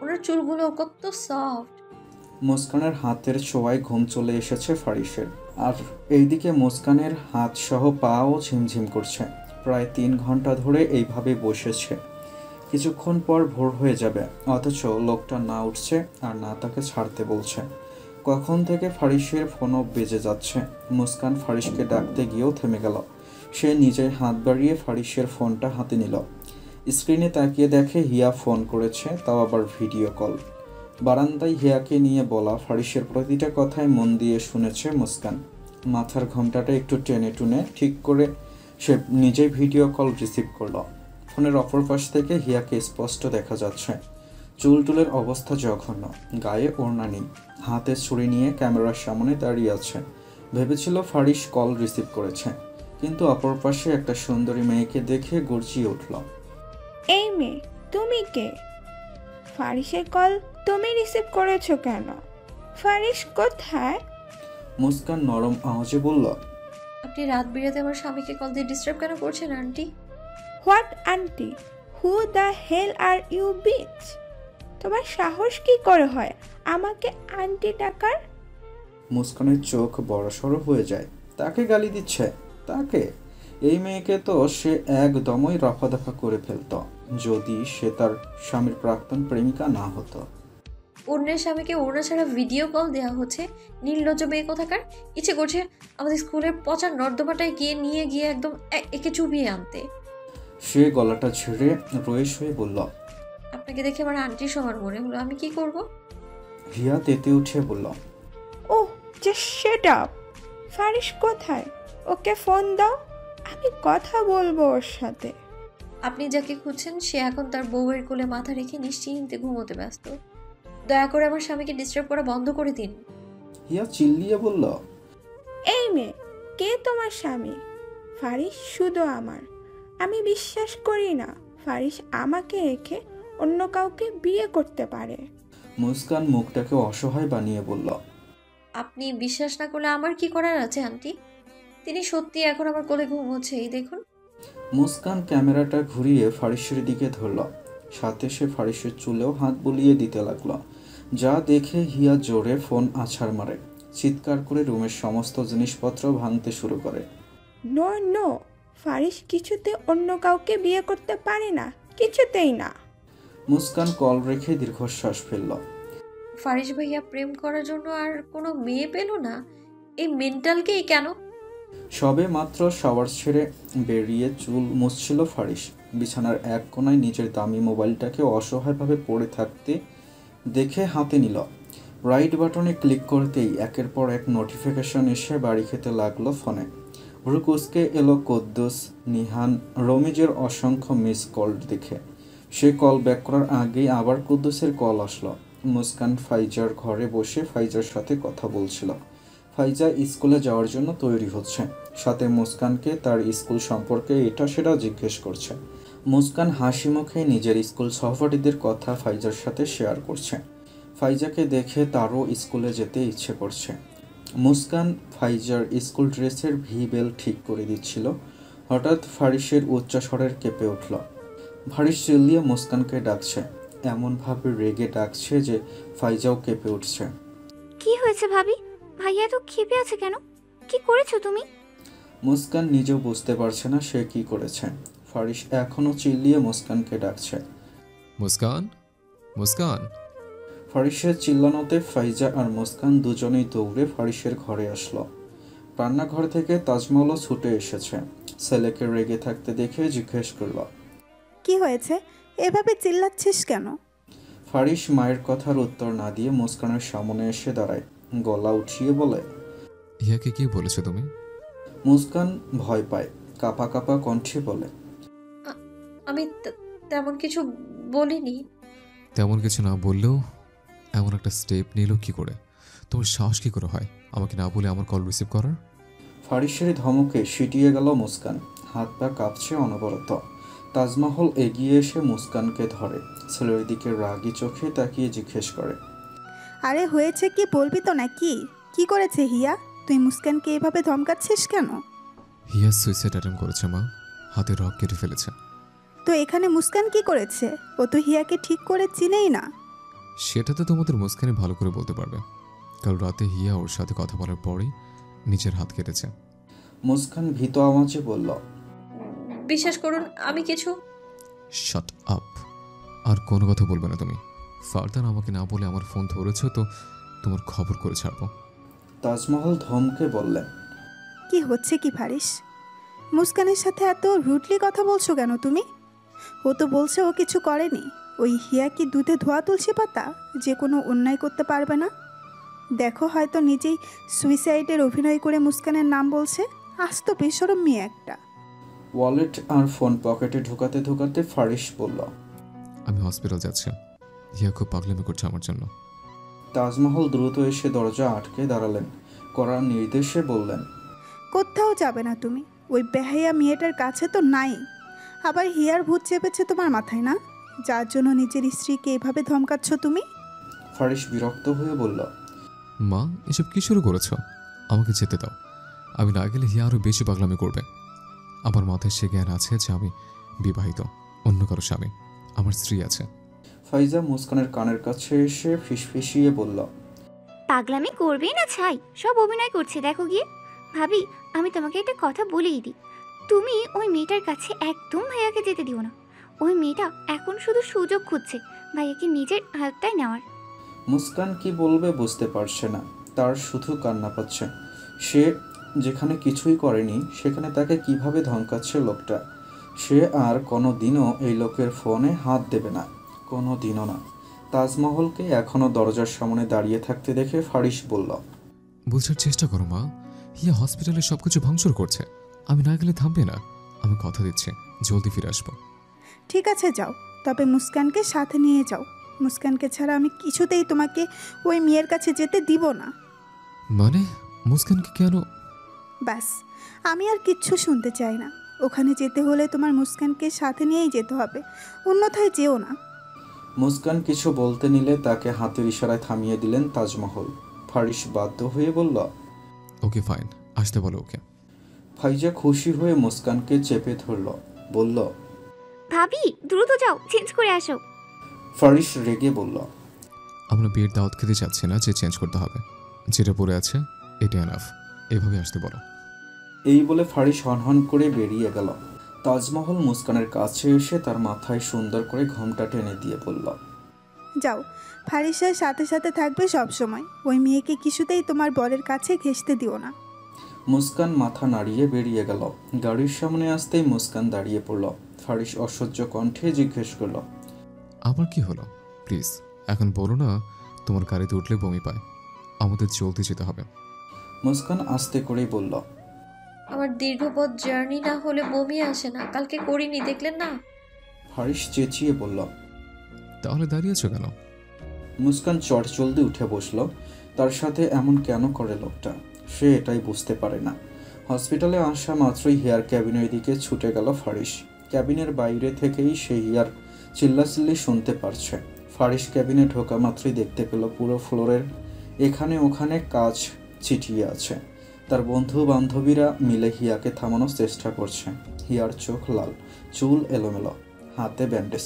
ওনার চুলগুলো কত সফট। মুস্কানের হাতের ছোঁয়ায় ঘুম চলে এসেছে ফারিসের। আর এইদিকে মুস্কানের হাত সহ পাও ঝিমঝিম করছে। প্রায় 3 ঘন্টা ধরে এইভাবে বসেছে। কিছুক্ষণ পর ভোর হয়ে যাবে, অথচ লোকটা না উঠছে আর না তাকে ছাড়তে বলছে। কখন থেকে ফারিসের ফোনও বেজে যাচ্ছে। মুস্কান ফারিসকে ডাকতে গিয়েও থেমে গেল। সে নিজের হাত বাড়িয়ে ফারিসের ফোনটা হাতে নিল। স্ক্রিনে তাকিয়ে দেখে হিয়া ফোন করেছে, তাও আবার ভিডিও কল। বারান্দায় হিয়াকে নিয়ে বলা ফারিসের প্রতিটা কথায় মন দিয়ে শুনেছে মুস্কান। মাথার ঘোমটাটা একটু টেনে টুনে ঠিক করে সে নিজেই ভিডিও কল রিসিভ করলো। ফোনের অপর পাশ থেকে হিয়াকে স্পষ্ট দেখা যাচ্ছে। চুল টুলের অবস্থা জঘন্য, গায়ে ওড়না নেই, হাতে ছুরি নিয়ে ক্যামেরার সামনে দাঁড়িয়ে আছে। ভেবেছিল ফারিস কল রিসিভ করেছে, কিন্তু অপর পাশে একটা সুন্দরী মেয়েকে দেখে গর্জিয়ে উঠল, এই মেয়ে, তুমি কে? ফারিসের কল তুমি রিসিভ করেছো কেন? ফারিস কোথায়? মুস্কান নরম আওয়াজে বলল, আপনি রাত বিরাতে আমার স্বামীকে কল দিয়ে ডিস্টার্ব কেন করছেন aunty? What aunty? Who the hell are you bitch? তোমার সাহস কি করে হয় আমাকে আন্টি ডাকার? মুস্কানের চোখ বড়সড় হয়ে যায়। তাকে গালি দিচ্ছে? তাকে? এই মেয়েকে তো সে একদমই রফাদফা করে ফেলত যদি সে তার স্বামীর প্রাক্তন প্রেমিকা না হতো। অন্যের স্বামীকে ওড়না ছাড়া ভিডিও কল দেওয়া হচ্ছে, নির্লজ্জ মেয়ে কোথাকার। ইচ্ছে করছে আমাদের স্কুলের পচা নর্দমাটায় নিয়ে গিয়ে একদম একে চুবিয়ে আনতে। সে গলাটা ছেড়ে রয়েস হয়ে বলল, আপনাকে দেখে আমার আন্টির সমান মনে হলো, আমি কি করব? হিয়া তেতে উঠে বলল, ওহ জাস্ট শাট আপ। ফারিস কোথায়? ওকে ফোন দাও, আমি কথা বলবো ওর সাথে। আপনি যাকে খুঁজছেন সে এখন তার বউয়ের কোলে মাথা রেখে নিশ্চিন্তে ঘুমোতে ব্যস্ত। দয়া করে আমার স্বামীকে ডিস্টার্ব করা বন্ধ করে দিন। হিয়া চিল্লিয়ে বলল, এই মেয়ে, কে তোমার স্বামী? ফারিস শুধু আমার। আমি বিশ্বাস করি না ফারিস আমাকে রেখে অন্য কাউকে বিয়ে করতে পারে। মুস্কান মুখটাকে অসহায় বানিয়ে বলল, আপনি বিশ্বাস না করলে আমার কি করার আছে আন্টি? তিনি সত্যি এখন আমার কোলে ঘুমোচ্ছে, এই দেখুন। মুস্কান ক্যামেরাটা ঘুরিয়ে ফারিসের দিকে ধরল, সাথে সে ফারিসের চুলেও হাত বুলিয়ে দিতে লাগলো। যা দেখে হিয়া জোরে ফোন আছাড় মারে, চিৎকার করে রুমের সমস্ত জিনিসপত্র ভাঙতে শুরু করে। নো নো, ফারিস কিছুতে অন্য কাউকে বিয়ে করতে পারে না, কিছুতেই না। মুস্কান কল রেখে দীর্ঘশ্বাস ফেলল। ফারিস ভাইয়া প্রেম করার জন্য আর কোনো মেয়ে পেল না? এই মেন্টালকেই কেন? সবে মাত্র শাওয়ার ছেড়ে বেরিয়ে চুল মুছছিল ফারিস। বিছানার এক কোণায় নিজের দামি মোবাইলটাকে অসহায়ভাবে পড়ে থাকতে দেখে হাতে নিল। রাইট বাটনে ক্লিক করতেই একের পর এক নোটিফিকেশন এসে বাড়ি খেতে লাগলো ফোনে। রুকুসকে এলো কুদ্দুস, নিহান, রমিজের অসংখ্য মিস কল দেখে। সে কল ব্যাক করার আগেই আবার কুদ্দুসের কল আসলো। মুস্কান ফাইজার ঘরে বসে ফাইজার সাথে কথা বলছিল। ফাইজা স্কুলে যাওয়ার জন্য তৈরি হচ্ছে, সাথে মুস্কানকে তার স্কুল সম্পর্কে এটা সেটা জিজ্ঞেস করছে। মুস্কান হাসি মুখে নিজের স্কুল সহপাঠীদের কথা ফাইজার সাথে শেয়ার করছে। ফাইজাকে দেখে তারও স্কুলে যেতে ইচ্ছে করছে। মুস্কান ফাইজার স্কুল ড্রেসের ভি বেল ঠিক করে দিচ্ছিল। হঠাৎ ফারিসের উচ্চস্বরের কেঁপে উঠল। ফারিস চিল্লিয়ে মুস্কানকে ডাকছে, এমনভাবে রেগে ডাকছে যে ফাইজাও কেঁপে উঠছে। কি হয়েছে ভাবি? ভাইয়া তো ক্ষেপে আছে কেন? কি করেছো তুমি? মুস্কান নিজেও বুঝতে পারছে না সে কি করেছে। ফারিস এখনও চিল্লিয়ে মুস্কানকে ডাকছে। মুস্কান, মুস্কান। ফারিসের চিল্লানোতে ফাইজা আর মুস্কান দুজনেই দৌড়ে ফারিসের ঘরে আসলো। রান্নাঘর থেকে তাজমহলও ছুটে এসেছে। ছেলেকে রেগে থাকতে দেখে জিজ্ঞেস করল, কি হয়েছে? এভাবে চিল্লাচ্ছিস কেন? ফারিস মায়ের কথার উত্তর না দিয়ে মুস্কানের সামনে এসে দাঁড়ায়, গলা উঠিয়ে বলে, হিয়াকে কি বলেছো তুমি? মুস্কান ভয় পায়, কাঁপা কাঁপা কণ্ঠে বলে, আমি তেমন কিছু বলিনি। তেমন কিছু না বললেও এমন একটা স্টেপ নিল কি করে? তোমার সাহস কি করে হয় আমাকে না বলে আমার কল রিসিভ করার? ফারিসের ধমকে সিটিয়ে গেল মুস্কান, হাত পা কাঁপছে অনবরত। তাজমহল এগিয়ে এসে মুস্কানকে ধরে, ছেলের দিকে রাগী চোখে তাকিয়ে জিজ্ঞেস করে, আরে হয়েছে কি, বলবি তো নাকি? কি করেছে হিয়া? তুই মুস্কানকে এভাবে ধমকাচ্ছিস কেন? হিয়া সুইসাইড অ্যাটেম্প করেছে মা, হাতে রক কেটে ফেলেছে। তো এখানে মুস্কান কি করেছে? ও তো হিয়াকে ঠিক করে চিনেই না। সেটা তো তোমাদের মুস্কানে ভালো করে বলতে পারবে। কাল রাতে হিয়া ওর সাথে কথা বলার পরেই নিজের হাত কেটেছে। মুস্কান ভীত আওয়াজে বলল, বিশ্বাস করুন আমি কিছু। শাট আপ, আর কোনো কথা বলবে না তুমি। ফার্দার আমাকে না বলে আমার ফোন ধরেছ তো তোমার খবর করে ছাড়বো। তাজমহল ধমকে বললেন, কি হচ্ছে কি ফারিস? মুস্কানের সাথে এত রুটলি কথা বলছো কেন তুমি? ও তো বলছে ও কিছু করেনি। ওই হিয়া কি দুধে ধোয়া তুলসী পাতা যে কোনো অন্যায় করতে পারবে না? দেখো হয়তো নিজেই সুইসাইডের অভিনয় করে মুস্কানের নাম বলছে। আজ তো বেশরম মেয়ে একটা। ওয়ালেট আর ফোন পকেটে ঢোকাতে ঢোকাতে ফারিস বলল, আমি হসপিটাল যাচ্ছি। হিয়া খুব পাগলামি করছে আমার জন্য। তাজমহল দ্রুত এসে দরজা আটকে দাঁড়ালেন, করার নির্দেশে বললেন, কোথাও যাবে না তুমি। ওই বেহাইয়া মেয়েটার কাছে তো নাই। আবার হিয়ার ভূত চেপেছে তোমার মাথায় না, যার জন্য নিজের স্ত্রীকে এভাবে ধমকাচ্ছ তুমি। ফারিস বিরক্ত হয়ে বলল, মা এসব কি শুরু করেছো? আমাকে যেতে দাও। আমি না গেলে হিয়া আরও বেশি পাগলামি করবে। আমার মাথায় সে জ্ঞান আছে যে আমি বিবাহিত, অন্য কারো স্বামী, আমার স্ত্রী আছে। ফাইজা মুস্কানের কানের কাছে এসে ফিসফিসিয়ে বলল, পাগলামি করবে না ছাই, সব অভিনয় করছে দেখো গিয়ে। ভাবি, আমি তোমাকে একটা কথা বলেই দিই, তুমি ওই মেয়েটার কাছে একদম ভাইয়াকে যেতে দিও না। ওই মেয়েটা এখন শুধু সুযোগ খুঁজছে ভাইয়াকে নিজের আয়ত্তায় নেওয়ার। মুস্কান কি বলবে বুঝতে পারছে না, তার শুধু কান্না পাচ্ছে। সে যেখানে কিছুই করেনি সেখানে তাকে কিভাবে ধমকাচ্ছে লোকটা। সে আর কোনো দিনও এই লোকের ফোনে হাত দেবে না, কোনো দিনও না। তাজমহলকে এখনও দরজার সামনে দাঁড়িয়ে থাকতে দেখে ফারিস বলল, বুঝার চেষ্টা করো মা, হিয়া হসপিটালে সবকিছু ভাঙচুর করছে। আমি না গেলে থামবে না। আমি কথা দিচ্ছি জলদি ফিরে আসবো। ঠিক আছে যাও, তবে মুস্কানকে সাথে নিয়ে যাও। মুস্কানকে ছাড়া আমি কিছুতেই তোমাকে ওই মেয়ের কাছে যেতে দিব না। মানে মুস্কানকে কেন? ব্যাস, আমি আর কিচ্ছু শুনতে চাই না। ওখানে যেতে হলে তোমার মুস্কানকে সাথে নিয়েই যেতে হবে, অন্যথায় যেও না। মুস্কান কিছু বলতে নিলে তাকে হাতের ইশারায় থামিয়ে দিলেন তাজমহল। ফারিস বাধ্য হয়ে বলল, ওকে ফাইন, আসতে বলো ওকে। ফাইজা খুশি হয়ে মুস্কানকে চেপে ধরল, বলল, ভাবি দ্রুত যাও, চেঞ্জ করে আসো। ফারিস রেগে বলল, আমরা বিয়ের দাওয়াত খেতে চাচ্ছি না যে চেঞ্জ করতে হবে। যেটা পরে আছে এটা এনাফ, এভাবে আসতে বলো। এই বলে ফারিস হনহন করে বেরিয়ে গেল। তাজমহল মুস্কানের কাছে এসে তার মাথায় সুন্দর করে ঘোমটা টেনে দিয়ে বলল, যাও, ফারিসের সাথে সাথে থাকবে সব সময়। ওই মেয়েকে কিছুতেই তোমার বরের কাছে ঘেঁষতে দিও না। মুস্কান মাথা নাড়িয়ে বেরিয়ে গেল। গাড়ির সামনে আসতেই মুস্কান দাঁড়িয়ে পড়ল। ফারিস অসহ্য কণ্ঠে জিজ্ঞেস করল, আবার কি হলো? প্লিজ এখন বলো না, তোমার গাড়িতে উঠলে বমি পায়, আমাদের জলদি যেতে হবে। মুস্কান আস্তে করেই বলল, আমার দীর্ঘ পথ জার্নি না হলে বমি আসে না, কালকে করিনি দেখলেন না। ফারিস চেঁচিয়ে বলল, তাহলে দাঁড়িয়েছো কেন? মুস্কান চটজলদি উঠে বসল। তার সাথে এমন কেন করে লোকটা, সে এটাই বুঝতে পারে না। হসপিটালে আসা মাত্রই হেয়ার ক্যাবিনের দিকে ছুটে গেল ফারিস। ক্যাবিনের বাইরে থেকেই সে হিয়ার চিল্লাচিল্লি শুনতে পারছে। ফারিস ক্যাবিনে ঢোকা মাত্রই দেখতে পেল পুরো ফ্লোরের এখানে ওখানে কাজ ছিটিয়ে আছে। তার বন্ধু বান্ধবীরা মিলে হিয়াকে থামানোর চেষ্টা করছে। হিয়ার চোখ লাল, চুল এলোমেলো, হাতে ব্যান্ডেজ।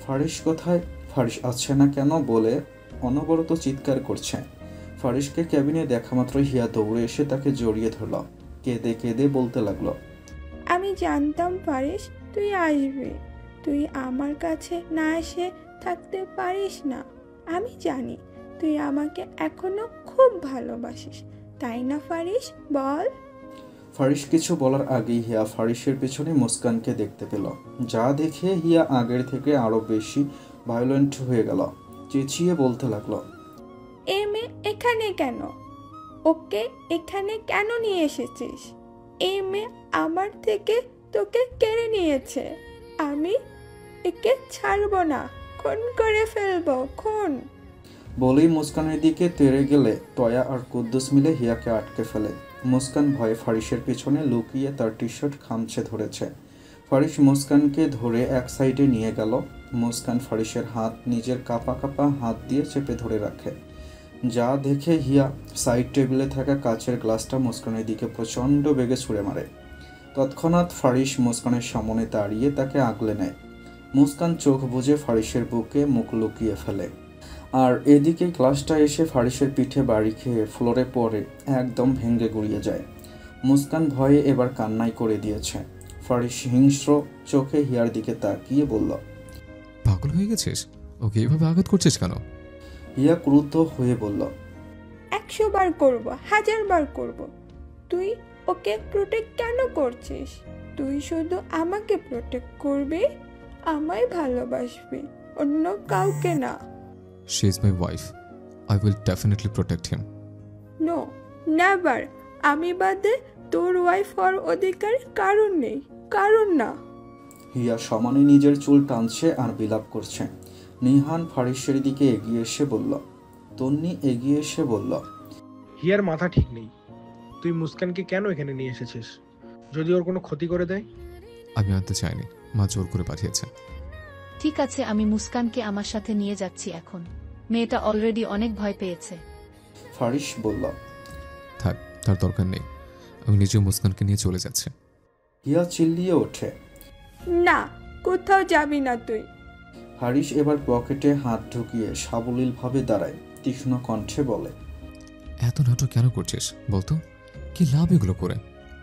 ফারিস কোথায়, ফারিস আসছে না কেন বলে অনবরত চিৎকার করছে। ফারিসকে ক্যাবিনে দেখা মাত্রই হিয়া দৌড়ে এসে তাকে জড়িয়ে ধরল। কেঁদে কেঁদে বলতে লাগলো, আমি জানতাম ফারিস তুই আসবি। তুই আমার কাছে না এসে থাকতে পারিস না। আমি জানি তুই আমাকে এখনো খুব ভালোবাসিস, তাই না ফারিস? বল। ফারিস কিছু বলার আগেই হিয়া ফারিসের পেছনে মুস্কানকে দেখতে পেল। যা দেখে হিয়া আগের থেকে আরো বেশি ভায়োলেন্ট হয়ে গেল। চেঁচিয়ে বলতে লাগলো, এ মেয়ে এখানে কেন? ওকে এখানে কেন নিয়ে এসেছিস? এই মেয়ে আমার থেকে তোকে কেড়ে নিয়েছে। আমি একে ছাড়বো না, খুন করে ফেলবো, খুন। বলেই মুস্কানের দিকে তেড়ে গেলে টয়া আর কুদ্দুস মিলে হিয়াকে আটকে ফেলে। মুস্কান ভয়ে ফারিসের পিছনে লুকিয়ে তার টি শার্ট খামচে ধরেছে। ফারিস মুস্কানকে ধরে এক সাইডে নিয়ে গেল। মুস্কান ফারিসের হাত নিজের কাঁপা কাঁপা হাত দিয়ে চেপে ধরে রাখে। যা দেখে হিয়া সাইড টেবিলে থাকা কাচের গ্লাসটা মুস্কানের দিকে প্রচণ্ড বেগে ছুঁড়ে মারে। তৎক্ষণাৎ ফারিস মুস্কানের সামনে দাঁড়িয়ে তাকে আগলে নেয়। মুস্কান চোখ বুজে ফারিসের বুকে মুখ লুকিয়ে ফেলে। আর এদিকে গ্লাসটা এসে ফারিসের পিঠে বাড়ি খেয়ে ফ্লোরে পড়ে একদম ভেঙে গুড়িয়ে যায়। মুস্কান ভয়ে এবার কান্নাই করে দিয়েছে। ফারিস হিংস্র চোখে হিয়ার দিকে তাকিয়ে বলল, পাগল হয়ে গেছিস? ওকে এভাবে আঘাত করছিস কেন? হিয়া ক্রুদ্ধ হয়ে বলল, 100 বার করব, 1000 বার করব। তুই ওকে প্রোটেক্ট কেন করছিস? তুই শুধু আমাকে প্রোটেক্ট করবি, আমায় ভালোবাসবি, অন্য কাউকে না। She is my wife, I will definitely protect him. No, never. আমি বাদে তোর ওয়াইফ হওয়ার অধিকার কারণ নেই, কারণ না। হিয়া সমানে নিজের চুল টানছে আর বিলাপ করছে। নিহান ফারিসের দিকে এগিয়ে এসে বলল, তন্নি এগিয়ে এসে বলল, হিয়ার মাথা ঠিক নেই। তুই মুস্কানকে কেন এখানে নিয়ে এসেছিস? যদি ওর কোনো ক্ষতি করে দেয়? আমি আনতে চাইনি, মা জোর করে পাঠিয়েছে। ঠিক আছে, আমি মুস্কানকে আমার সাথে নিয়ে যাচ্ছি এখন। মেয়েটা অলরেডি অনেক ভয় পেয়েছে। ফারিস বলল, থাক, তার দরকার নেই, আমি নিজে মুস্কানকে নিয়ে চলে যাচ্ছি। হিয়া চিল্লিয়ে ওঠে। না, কোথাও যাবি না তুই। হারিস এবার পকেটে হাত ঢুকিয়ে সাবলীলভাবে দাঁড়ায়, তীক্ষ্ণ কণ্ঠে বলে, এত নাটক কেন করছিস বলতো? কি লাভ এগুলো করে?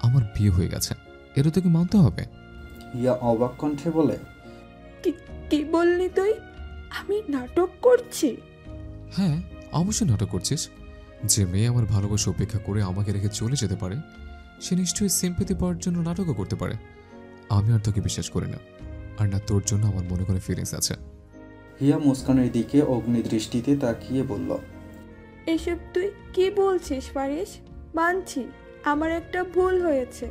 আমার বিয়ে হয়ে গেছে, এটা তোকে মানতে হবে। হিয়া অবাক কণ্ঠে বলে, কি বললি তুই? আমি নাটক করছি? হ্যাঁ, অবশ্যই নাটক করছিস। যে মেয়ে আমার ভালোবাসা উপেক্ষা করে আমাকে রেখে চলে যেতে পারে, সে নিশ্চয়ই সিম্পেথি পাওয়ার জন্য নাটকও করতে পারে। আমি আর তোকে বিশ্বাস করি না, আর না তোর জন্য আমার মনে কোনো ফিলিংস আছে। হিয়া মুস্কানের দিকে অগ্নিদৃষ্টিতে তাকিয়ে বলল, এসব তুই কি বলছিস ফারিস? মানছি আমার একটা ভুল হয়েছে,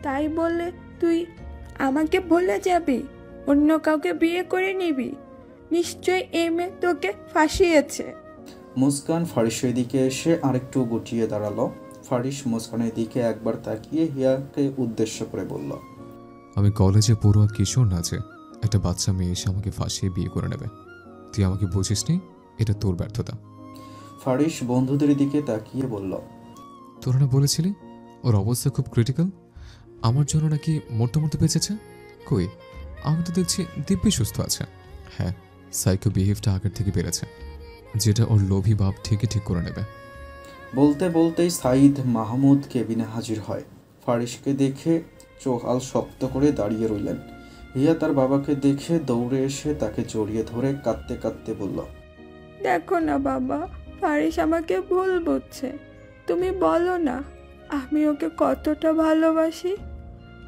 তাই বলে তুই আমাকে ভুলে যাবি, অন্য কাউকে বিয়ে করে নিবি? নিশ্চয় এই মেয়ে তোকে ফাঁসিয়েছে। মুস্কান ফারিসের দিকে এসে আরেকটু গুটিয়ে দাঁড়ালো। ফারিস মুস্কানের দিকে একবার তাকিয়ে হিয়াকে উদ্দেশ্য করে বলল, আমি কলেজে পড়ুয়া কিশোর নাচে একটা বাচ্চা মেয়ে এসে আমাকে ফাঁসিয়ে বিয়ে করে নেবে। তুই আমাকে বুঝিসনি, এটা তোর ব্যর্থতা। ফারিস বন্ধুদের দিকে তাকিয়ে বলল, তোরা না বলেছিলি ওর অবস্থা খুব ক্রিটিক্যাল, আমার জন্য নাকি মরতে মরতে বেঁচেছে? কই, আমি তো দেখছি দিব্যি সুস্থ আছে। হ্যাঁ, সাইকো বিহেভটা আগের থেকে বেড়েছে, যেটা ওর লোভী ভাব ঠিকই ঠিক করে নেবে। বলতে বলতেই সাঈদ মাহমুদ কেবিনে হাজির হয়। ফারিসকে দেখে চোহাল শক্ত করে দাঁড়িয়ে রইলেন। হিয়া তার বাবাকে দেখে দৌড়ে এসে তাকে জড়িয়ে ধরে কাঁদতে কাঁদতে বলল, দেখো না বাবা, ফারিস আমাকে ভুল বুঝছে। তুমি বলো না আমি ওকে কতটা ভালোবাসি।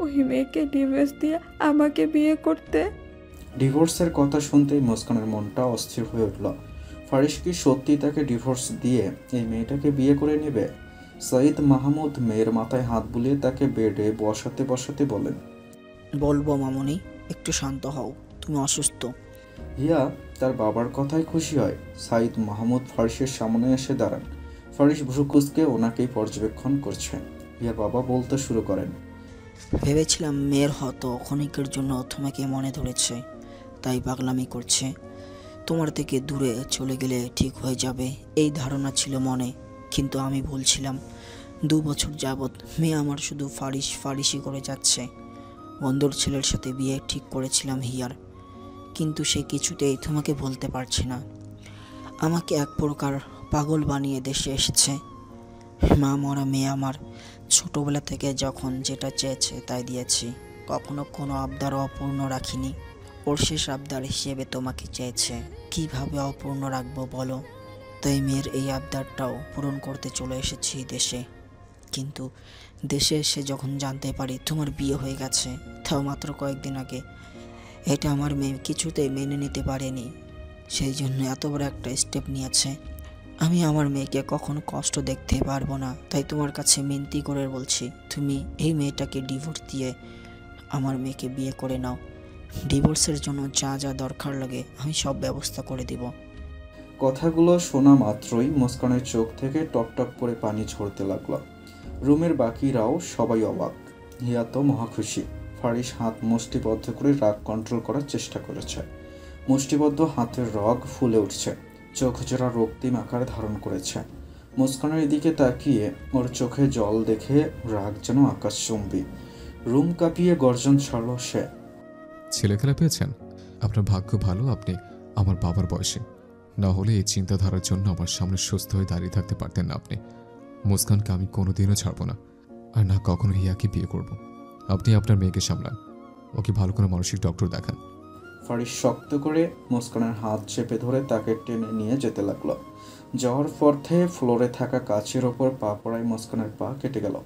ওই মেয়েকে ডিভোর্স দিয়ে আমাকে বিয়ে করতে। ডিভোর্সের কথা শুনতেই মুস্কানের মনটা অস্থির হয়ে উঠল। ফারিস কি সত্যি তাকে ডিভোর্স দিয়ে এই মেয়েটাকে বিয়ে করে নেবে? সাঈদ মাহমুদ মেয়ের মাথায় হাত বুলিয়ে তাকে বেডে বসাতে বসাতে বলেন, বলবো মামুনি, একটু শান্ত হও, তুমি অসুস্থ। হিয়া তার বাবার কথায় খুশি হয়। সাঈদ মাহমুদ ফারিসের সামনে এসে দাঁড়ান। ফারিস ভ্রুকুচকে ওনাকেই পর্যবেক্ষণ করছে। হিয়ার বাবা বলতে শুরু করেন, ভেবেছিলাম মেয়ের হয়তো ক্ষণিকের জন্য তোমাকে মনে ধরেছে, তাই পাগলামি করছে। তোমার থেকে দূরে চলে গেলে ঠিক হয়ে যাবে এই ধারণা ছিল মনে, কিন্তু আমি ভুলছিলাম। 2 বছর যাবৎ মেয়ে আমার শুধু ফারিসি করে যাচ্ছে। বন্ধুর ছেলের সাথে বিয়ে ঠিক করেছিলাম হিয়ার, কিন্তু সে কিছুতেই তোমাকে বলতে পারছে না। আমাকে এক প্রকার পাগল বানিয়ে দেশে এসেছে। মা মরা মেয়ে আমার ছোটবেলা থেকে যখন যেটা চেয়েছে তাই দিয়েছি, কখনো কোনো আবদার অপূর্ণ রাখিনি। ওর শেষ আবদার হিসেবে তোমাকে চেয়েছে, কিভাবে অপূর্ণ রাখবো বলো? তাই মেয়ের এই আবদারটাও পূরণ করতে চলে এসেছি দেশে। কিন্তু দেশে এসে যখন জানতে পারি তোমার বিয়ে হয়ে গেছে, তাও মাত্র কয়েকদিন আগে, এটা আমার মেয়ে কিছুতেই মেনে নিতে পারেনি। সেই জন্য এত বড় একটা স্টেপ নিয়েছে। আমি আমার মেয়েকে কখনো কষ্ট দেখতে পারবো না, তাই তোমার কাছে মিনতি করে বলছি, তুমি এই মেয়েটাকে ডিভোর্স দিয়ে আমার মেয়েকে বিয়ে করে নাও। ডিভোর্সের জন্য যা যা দরকার লাগে আমি সব ব্যবস্থা করে দিব। কথাগুলো শোনা মাত্রই মুস্কানের চোখ থেকে টপ টপ করে পানি ঝরতে লাগলো। রুমের বাকিরাও সবাই অবাক। হিয়া তো মহাখুশি। ফারিস হাত মুষ্টিবদ্ধ করে রাগ কন্ট্রোল করার চেষ্টা করেছে। মুষ্টিবদ্ধ হাতের রগ ফুলে উঠছে, চোখ জোড়া রক্তিম আকার ধারণ করেছে। মুস্কানের দিকে তাকিয়ে ওর চোখে জল দেখে রাগ যেন আকাশচুম্বী। রুম কাঁপিয়ে গর্জন ছাড়ল সে, ছেলে খেলা পেয়েছেন? আপনার ভাগ্য ভালো আপনি আমার বাবার বয়সে, না হলে এই চিন্তাধারার জন্য আমার সামনে সুস্থ হয়ে দাঁড়িয়ে থাকতে পারতেন না আপনি। মুস্কানকে আমি কোনোদিনও ছাড়বো না, আর না কখনো হিয়াকে বিয়ে করব। আপনি আপনার মেয়েকে সামলান, ওকে ভালো করে মানসিক ডক্টর দেখান। ফারিস শক্ত করে মুস্কানের হাত চেপে ধরে তাকে টেনে নিয়ে যেতে লাগলো। যাওয়ার পথে ফ্লোরে থাকা কাচের ওপর পা পড়ায় মুস্কানের পা কেটে গেল।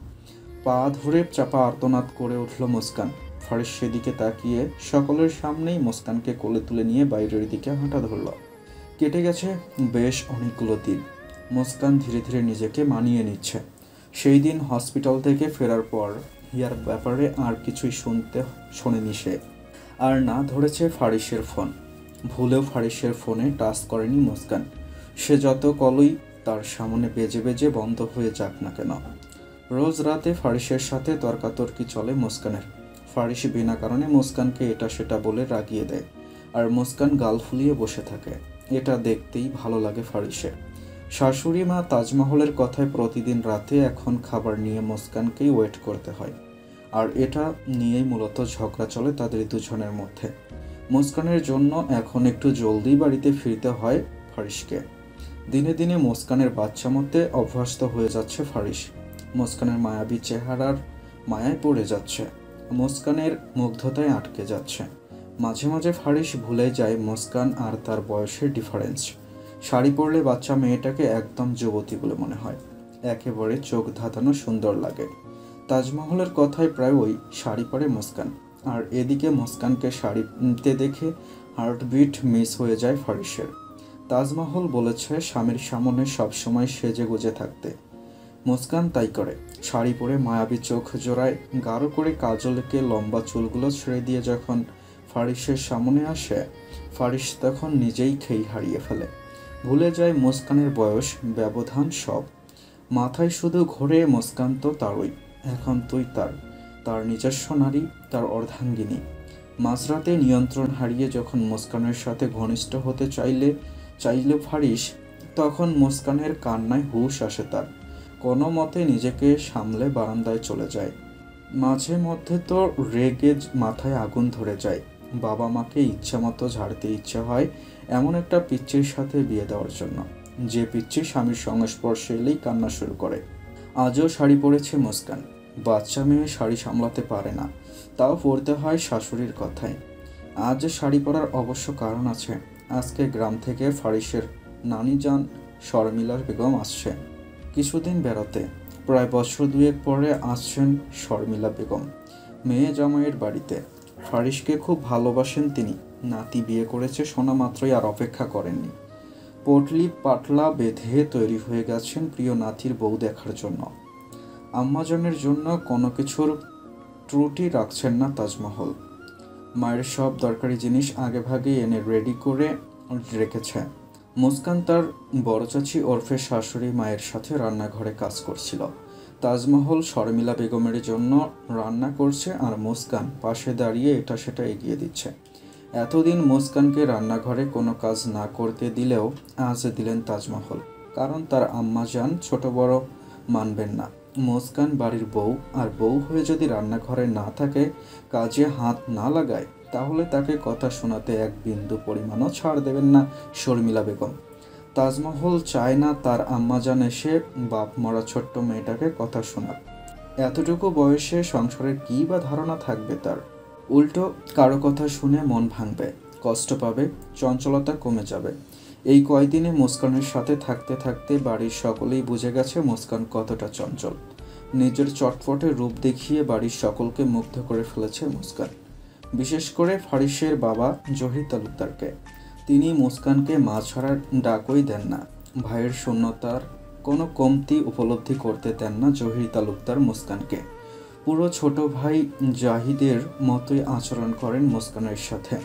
পা ধরে চাপা আর্তনাদ করে উঠল মুস্কান। ফারিস সেদিকে তাকিয়ে সকলের সামনেই মুস্কানকে কোলে তুলে নিয়ে বাইরের দিকে হাঁটা ধরল। কেটে গেছে বেশ অনেকগুলো দিন। মুস্কান ধীরে ধীরে নিজেকে মানিয়ে নিচ্ছে। সেই দিন হসপিটাল থেকে ফেরার পর হিয়ার ব্যাপারে আর কিছুই শোনেনি সে। আর না ধরেছে ফারিসের ফোন। ভুলেও ফারিসের ফোনে টাচ করেনি মুস্কান। সে যত কলই তার সামনে বেজে বেজে বন্ধ হয়ে যাক না কেন। রোজ রাতে ফারিসের সাথে তর্কাতর্কি চলে মুস্কানের। ফারিস বিনা কারণে মুস্কানকে এটা সেটা বলে রাগিয়ে দেয়, আর মুস্কান গাল ফুলিয়ে বসে থাকে। এটা দেখতেই ভালো লাগে ফারিসের। শাশুড়ি মা তাজমহলের কথায় প্রতিদিন রাতে এখন খাবার নিয়ে মুস্কানকেই ওয়েট করতে হয়, আর এটা নিয়েই মূলত ঝগড়া চলে তাদের দুজনের মধ্যে। মুস্কানের জন্য এখন একটু জলদি বাড়িতে ফিরতে হয় ফারিসকে। দিনে দিনে মুস্কানের বাচ্চা মতে অভ্যস্ত হয়ে যাচ্ছে ফারিস। মুস্কানের মায়াবী চেহারার মায়ায় পড়ে যাচ্ছে, মুস্কানের মুগ্ধতায় আটকে যাচ্ছে। মাঝে মাঝে ফারিস ভুলে যায় মুস্কান আর তার বয়সের ডিফারেন্স। শাড়ি পরলে বাচ্চা মেয়েটাকে একদম যুবতী বলে মনে হয়, একেবারে চোখ ধাঁধানো সুন্দর লাগে। তাজমহলের কথায় প্রায় ওই শাড়ি পরে মুস্কান, আর এদিকে মুস্কানকে শাড়িতে দেখে হার্টবিট মিস হয়ে যায় ফারিসের। তাজমহল বলেছে স্বামীর সামনে সবসময় সেজে গুজে থাকতে, মুস্কান তাই করে। শাড়ি পরে মায়াবী চোখ জোড়ায় গাঢ় করে কাজলকে লম্বা চুলগুলো ছেড়ে দিয়ে যখন ফারিসের সামনে আসে, ফারিস তখন নিজেই খেই হারিয়ে ফেলে, ভুলে যায় মুস্কানের বয়স, ব্যবধান সব। মাথায় শুধু ঘোরে মুস্কান তো তারই, এখন তুই তার নিজস্ব নারী, তার অর্ধাঙ্গিনী। মাঝরাতে নিয়ন্ত্রণ হারিয়ে যখন মুস্কানের সাথে ঘনিষ্ঠ হতে চাইলে ফারিস, তখন মুস্কানের কান্নায় হুঁশ আসে তার। কোনো মতে নিজেকে সামলে বারান্দায় চলে যায়। মাঝে মধ্যে তো রেগে মাথায় আগুন ধরে যায়, বাবা মাকে ইচ্ছা মতো ঝাড়তে ইচ্ছে হয় এমন একটা পিচ্চির সাথে বিয়ে দেওয়ার জন্য, যে পিচ্চি স্বামীর সংস্পর্শে এলেই কান্না শুরু করে। আজও শাড়ি পরেছে মুস্কান, বাচ্চা মেয়ে শাড়ি সামলাতে পারে না, তাও পরতে হয় শাশুড়ির কথায়। আজ শাড়ি পরার অবশ্য কারণ আছে, আজকে গ্রাম থেকে ফারিসের নানি যান শর্মিলা বেগম আসছে কিছুদিন বেড়াতে। প্রায় বছর দুয়েক পরে আসছেন শর্মিলা বেগম মেয়ে জামাইয়ের বাড়িতে। ফারিসকে খুব ভালোবাসেন তিনি, নাতি বিয়ে করেছে শোনা মাত্রই আর অপেক্ষা করেননি। পটলি পাটলা বেঁধে তৈরি হয়ে গেছেন প্রিয় নাতির বউ দেখার জন্য। আম্মাজানের জন্য কোনো কিছুর ত্রুটি রাখছেন না তাজমহল। মায়ের সব দরকারি জিনিস আগে ভাগে এনে রেডি করে রেখেছে। মুস্কান তার বড় চাচি ওরফে শাশুড়ি মায়ের সাথে রান্নাঘরে কাজ করছিল। তাজমহল শর্মিলা বেগমের জন্য রান্না করছে আর মুস্কান পাশে দাঁড়িয়ে এটা সেটা এগিয়ে দিচ্ছে। এতদিন মুস্কানকে রান্নাঘরে কোনো কাজ না করতে দিলেও আজ দিলেন তাজমহল, কারণ তার আম্মা যান ছোট বড় মানবেন না। মুস্কান বাড়ির বউ, আর বউ হয়ে যদি রান্নাঘরে না থাকে, কাজে হাত না লাগায়, তাহলে তাকে কথা শোনাতে এক বিন্দু পরিমাণও ছাড় দেবেন না শর্মিলা বেগম। তাজমহল চায় না তার আম্মাজান এসে বাপ মরা ছোট্ট মেয়েটাকে কথা শোনাক। এতটুকু বয়সে সংসারের কী বা ধারণা থাকবে তার? উল্টো কারো কথা শুনে মন ভাঙবে, কষ্ট পাবে, চঞ্চলতা কমে যাবে। এই কয়দিনে মুস্কানের সাথে থাকতে থাকতে বাড়ির সকলেই বুঝে গেছে মুস্কান কতটা চঞ্চল। নিজের চটপটে রূপ দেখিয়ে বাড়ির সকলকে মুগ্ধ করে ফেলেছে মুস্কান, বিশেষ করে ফারিসের বাবা জহির তালুকদারকে। তিনি মুস্কানকে মা ছাড়ার ডাকই দেন না। ভাইয়ের শূন্যতার কোনো কমতি উপলব্ধি করতে দেন না জহির তালুকদার মুস্কানকে। পুরো ছোট ভাই জাহিদের মতোই আচরণ করেন মুস্কানের সাথে।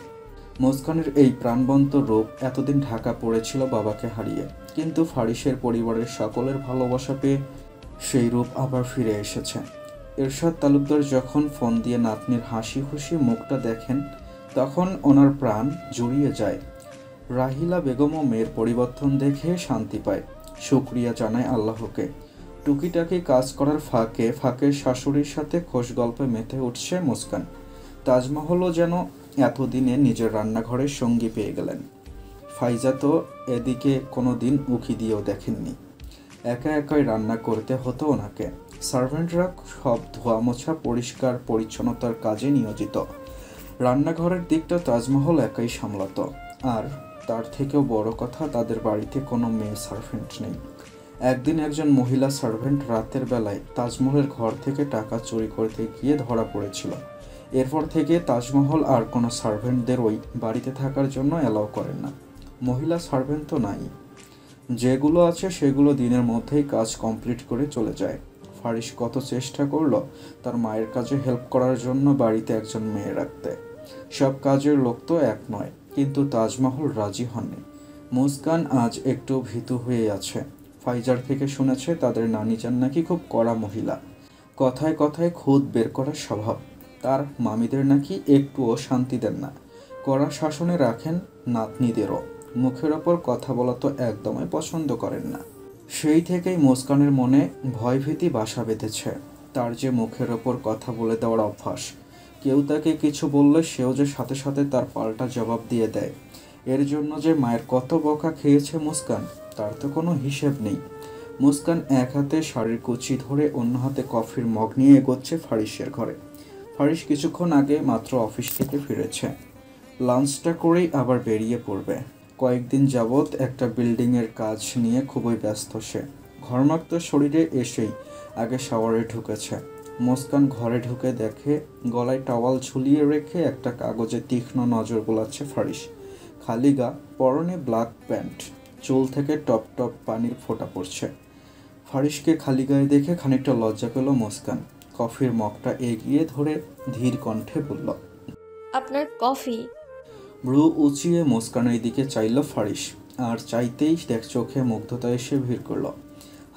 মুস্কানের এই প্রাণবন্ত রূপ এতদিন ঢাকা পড়েছিল বাবাকে হারিয়ে, কিন্তু ফারিসের পরিবারের সকলের ভালোবাসা পেয়ে সেই রূপ আবার ফিরে এসেছে। এরশাদ তালুকদার যখন ফোন দিয়ে নাতনির হাসি খুশি মুখটা দেখেন, তখন ওনার প্রাণ জুড়িয়ে যায়। রাহিলা বেগমও মেয়ের পরিবর্তন দেখে শান্তি পায়, শুকরিয়া জানায় আল্লাহকে। টুকিটাকি কাজ করার ফাঁকে ফাঁকে শাশুড়ির সাথে খোশ গল্পে মেতে উঠছে মুস্কান। তাজমহলও যেন এতদিনে নিজের রান্নাঘরের সঙ্গী পেয়ে গেলেন। ফাইজা তো এদিকে কোনো দিন উঁকি দিয়েও দেখেননি, একা একাই রান্না করতে হতো ওনাকে। সার্ভেন্টরা সব ধোয়া মোছা পরিষ্কার পরিচ্ছন্নতার কাজে নিয়োজিত। রান্নাঘরের দিকটা তাজমহল একাই সামলাতো। আর তার থেকেও বড় কথা, তাদের বাড়িতে কোনো মেয়ে সার্ভেন্ট নেই। একদিন একজন মহিলা সার্ভেন্ট রাতের বেলায় তাজমহলের ঘর থেকে টাকা চুরি করতে গিয়ে ধরা পড়েছিল। এরপর থেকে তাজমহল আর কোনো সার্ভেন্টদের ওই বাড়িতে থাকার জন্য অ্যালাউ করেন না। মহিলা সার্ভেন্ট তো নাই, যেগুলো আছে সেগুলো দিনের মধ্যেই কাজ কমপ্লিট করে চলে যায়। ফারিস কত চেষ্টা করলো তার মায়ের কাজে হেল্প করার জন্য বাড়িতে একজন মেয়ে রাখতে। সব কাজের লোক তো এক নয়, কিন্তু তাজমহল রাজি হননি। মুস্কান আজ একটু ভীতু হয়ে আছে। ফাইজার থেকে শুনেছে তাদের নানিজান নাকি খুব কড়া মহিলা, কথায় কথায় খুদ বের করার স্বভাব। তার মামিদের নাকি একটুও শান্তি দেন না, কড়া শাসনে রাখেন নাতনিদেরও। মুখের ওপর কথা বলা তো একদমই পছন্দ করেন না। সেই থেকেই মুস্কানের মনে ভয়ভীতি বাসা বেঁধেছে। তার যে মুখের ওপর কথা বলে দেওয়ার অভ্যাস, কেউ তাকে কিছু বললে সেও যে সাথে সাথে তার পাল্টা জবাব দিয়ে দেয়। এর জন্য যে মায়ের কত বকা খেয়েছে মুস্কান, তার তো কোনো হিসেব নেই। মুস্কান এক হাতে শাড়ির কুচি ধরে অন্য হাতে কফির মগ নিয়ে এগোচ্ছে ফারিসের ঘরে। ফারিস কিছুক্ষণ আগে মাত্র অফিস থেকে ফিরেছে। লাঞ্চটা করেই আবার বেরিয়ে পড়বে। কয়েকদিন যাবৎ একটা বিল্ডিংয়ের কাজ নিয়ে খুবই ব্যস্ত সে। ঘর্মাক্ত শরীরে এসেই আগে শাওয়ারে ঢুকেছে। মুস্কান ঘরে ঢুকে দেখে গলায় টাওয়াল ঝুলিয়ে রেখে একটা কাগজে তীক্ষ্ণ নজর বোলাচ্ছে ফারিস। খালি গা, পরনে ব্ল্যাক প্যান্ট, চুল থেকে টপ টপ পানির ফোঁটা পড়ছে। ফারিসকে খালি গায়ে দেখে খানিকটা লজ্জা পেল মুস্কান। কফির মগটা এগিয়ে ধরে ধীর কণ্ঠে বলল, আপনার কফি। ভ্রু উঁচিয়ে মুস্কানের দিকে চাইল ফারিস, আর চাইতেই দেখ চোখে মুগ্ধতা এসে ভিড় করল।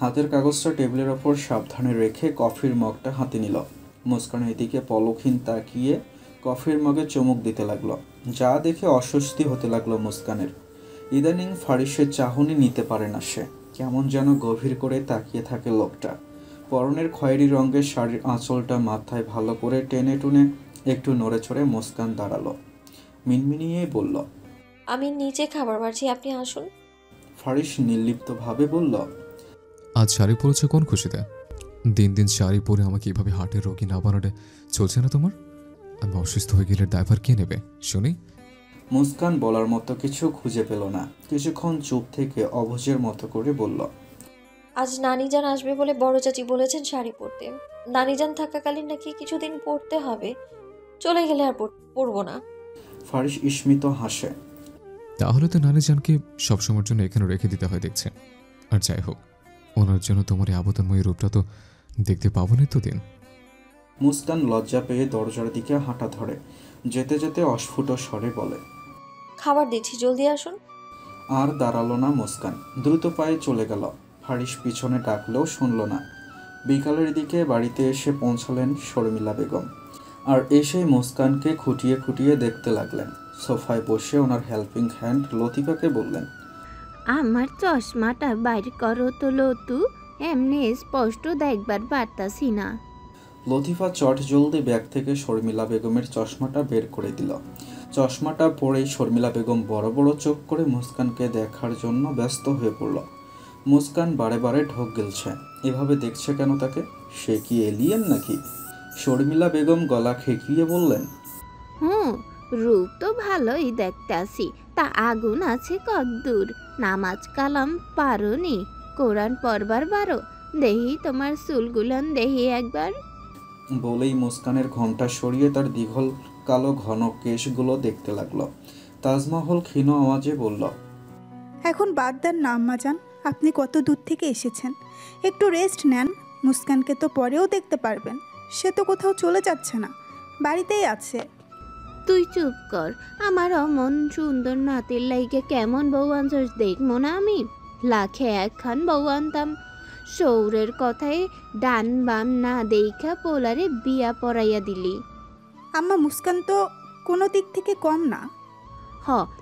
হাতের কাগজটা টেবিলের ওপর সাবধানে রেখে কফির মগটা হাতে নিল। মুস্কানের দিকে পলকহীন তাকিয়ে কফির মগে চুমুক দিতে লাগলো, যা দেখে অস্বস্তি হতে লাগলো মুস্কানের। ইদানিং ফারিসের চাহনি নিতে পারে না সে, কেমন যেন গভীর করে তাকিয়ে থাকে লোকটা। পরনের খয়েরি রঙের শাড়ির আঁচলটা মাথায় ভালো করে টেনে টুনে একটু নড়ে চড়ে মুস্কান দাঁড়ালো। মিনমিনিয়েই বলল, আমি নিচে খাবার বাড়ছি, আপনি আসুন। ফারিস নির্লিপ্তভাবে বলল, আজ শাড়ি পরেছে কোন খুশিতে? দিন দিন শাড়ি পরে আমাকে এভাবে হার্টের রোগী না বানালে চলছে না তোমার? আমি অসুস্থ হয়ে গেলে ড্রাইভার কে নেবে শুনি? মুস্কান বলার মতো কিছু খুঁজে পেল না। কিছুক্ষণ চুপ থেকে অবুঝের মতো করে বলল, আজ নানিজান আসবে বলে বড় চাচি বলেছেন শাড়ি পরতে। নানিজান থাকাকালীন নাকি কিছুদিন পরতে হবে, চলে গেলে আর পরবো না। ফারিস স্মিত হাসে। তাহলে তো নানিজানকে সবসময়ের জন্য এখানে রেখে দিতে হয় দেখছে। আর যাই হোক, ওনার জন্য তোমার এই আবদনময়ী রূপটা তো দেখতে পাবো না তো দিন। মুস্কান লজ্জা পেয়ে দরজার দিকে হাঁটা ধরে। যেতে যেতে অস্ফুট স্বরে বলে, খাবার দিচ্ছি, জলদি আসুন। আর দাঁড়ালো না মুস্কান, দ্রুত পায়ে চলে গেল। ফারিস পিছনে ডাকলেও শুনল না। বিকালের দিকে বাড়িতে এসে পৌঁছালেন শর্মিলা বেগম, আর এসেই মুস্কানকে খুঁটিয়ে খুঁটিয়ে দেখতে লাগলেন। সোফায় বসে ওনার হেল্পিং হ্যান্ড লতিফাকে বললেন, আমার চশমাটা বাইর করো তো লতু, এমনি স্পষ্ট দেখবার পারতাছি না। লতিফা চট জলদি ব্যাগ থেকে শর্মিলা বেগমের চশমাটা বের করে দিল। চশমাটা পরেই শর্মিলা বেগম বড় বড় চোখ করে মুস্কানকে দেখার জন্য ব্যস্ত হয়ে পড়ল। মুস্কান বারে বারে ঢোক গিলছে, এভাবে দেখছে কেন তাকে? সে কি এলিয়েন নাকি? শর্মিলা বেগম গলা খেকিয়ে বললেন, রূপ তো ভালোই দেখতাছি, তা আগুন আছে কদ্দূর? নামাজ কালাম পারোনি? কোরআন পড়বার পারো? দেহি তোমার চুলগুলান দেহি একবার। বলেই মুস্কানের ঘোমটা সরিয়ে তার দীঘল কালো ঘন কেশগুলো দেখতে লাগলো। তাজমহল ক্ষীণ আওয়াজে বলল, এখন বাদ দেন না আম্মাজান, আপনি কত দূর থেকে এসেছেন, একটু রেস্ট নেন। মুস্কানকে তো পরেও দেখতে পারবেন, সে তো কোথাও চলে যাচ্ছে না, বাড়িতেই আছে। তুই চুপ কর, আমার অমন সুন্দর নাতির লাইগে কেমন বউ আনছস দেখবো না আমি? লাখে একখান বউ আনতাম। সৌরের কথায় ডান বাম না দেখা পোলারে বিয়া পড়াইয়া দিলি। আম্মা, মুস্কান তো কোনো দিক থেকে কম না।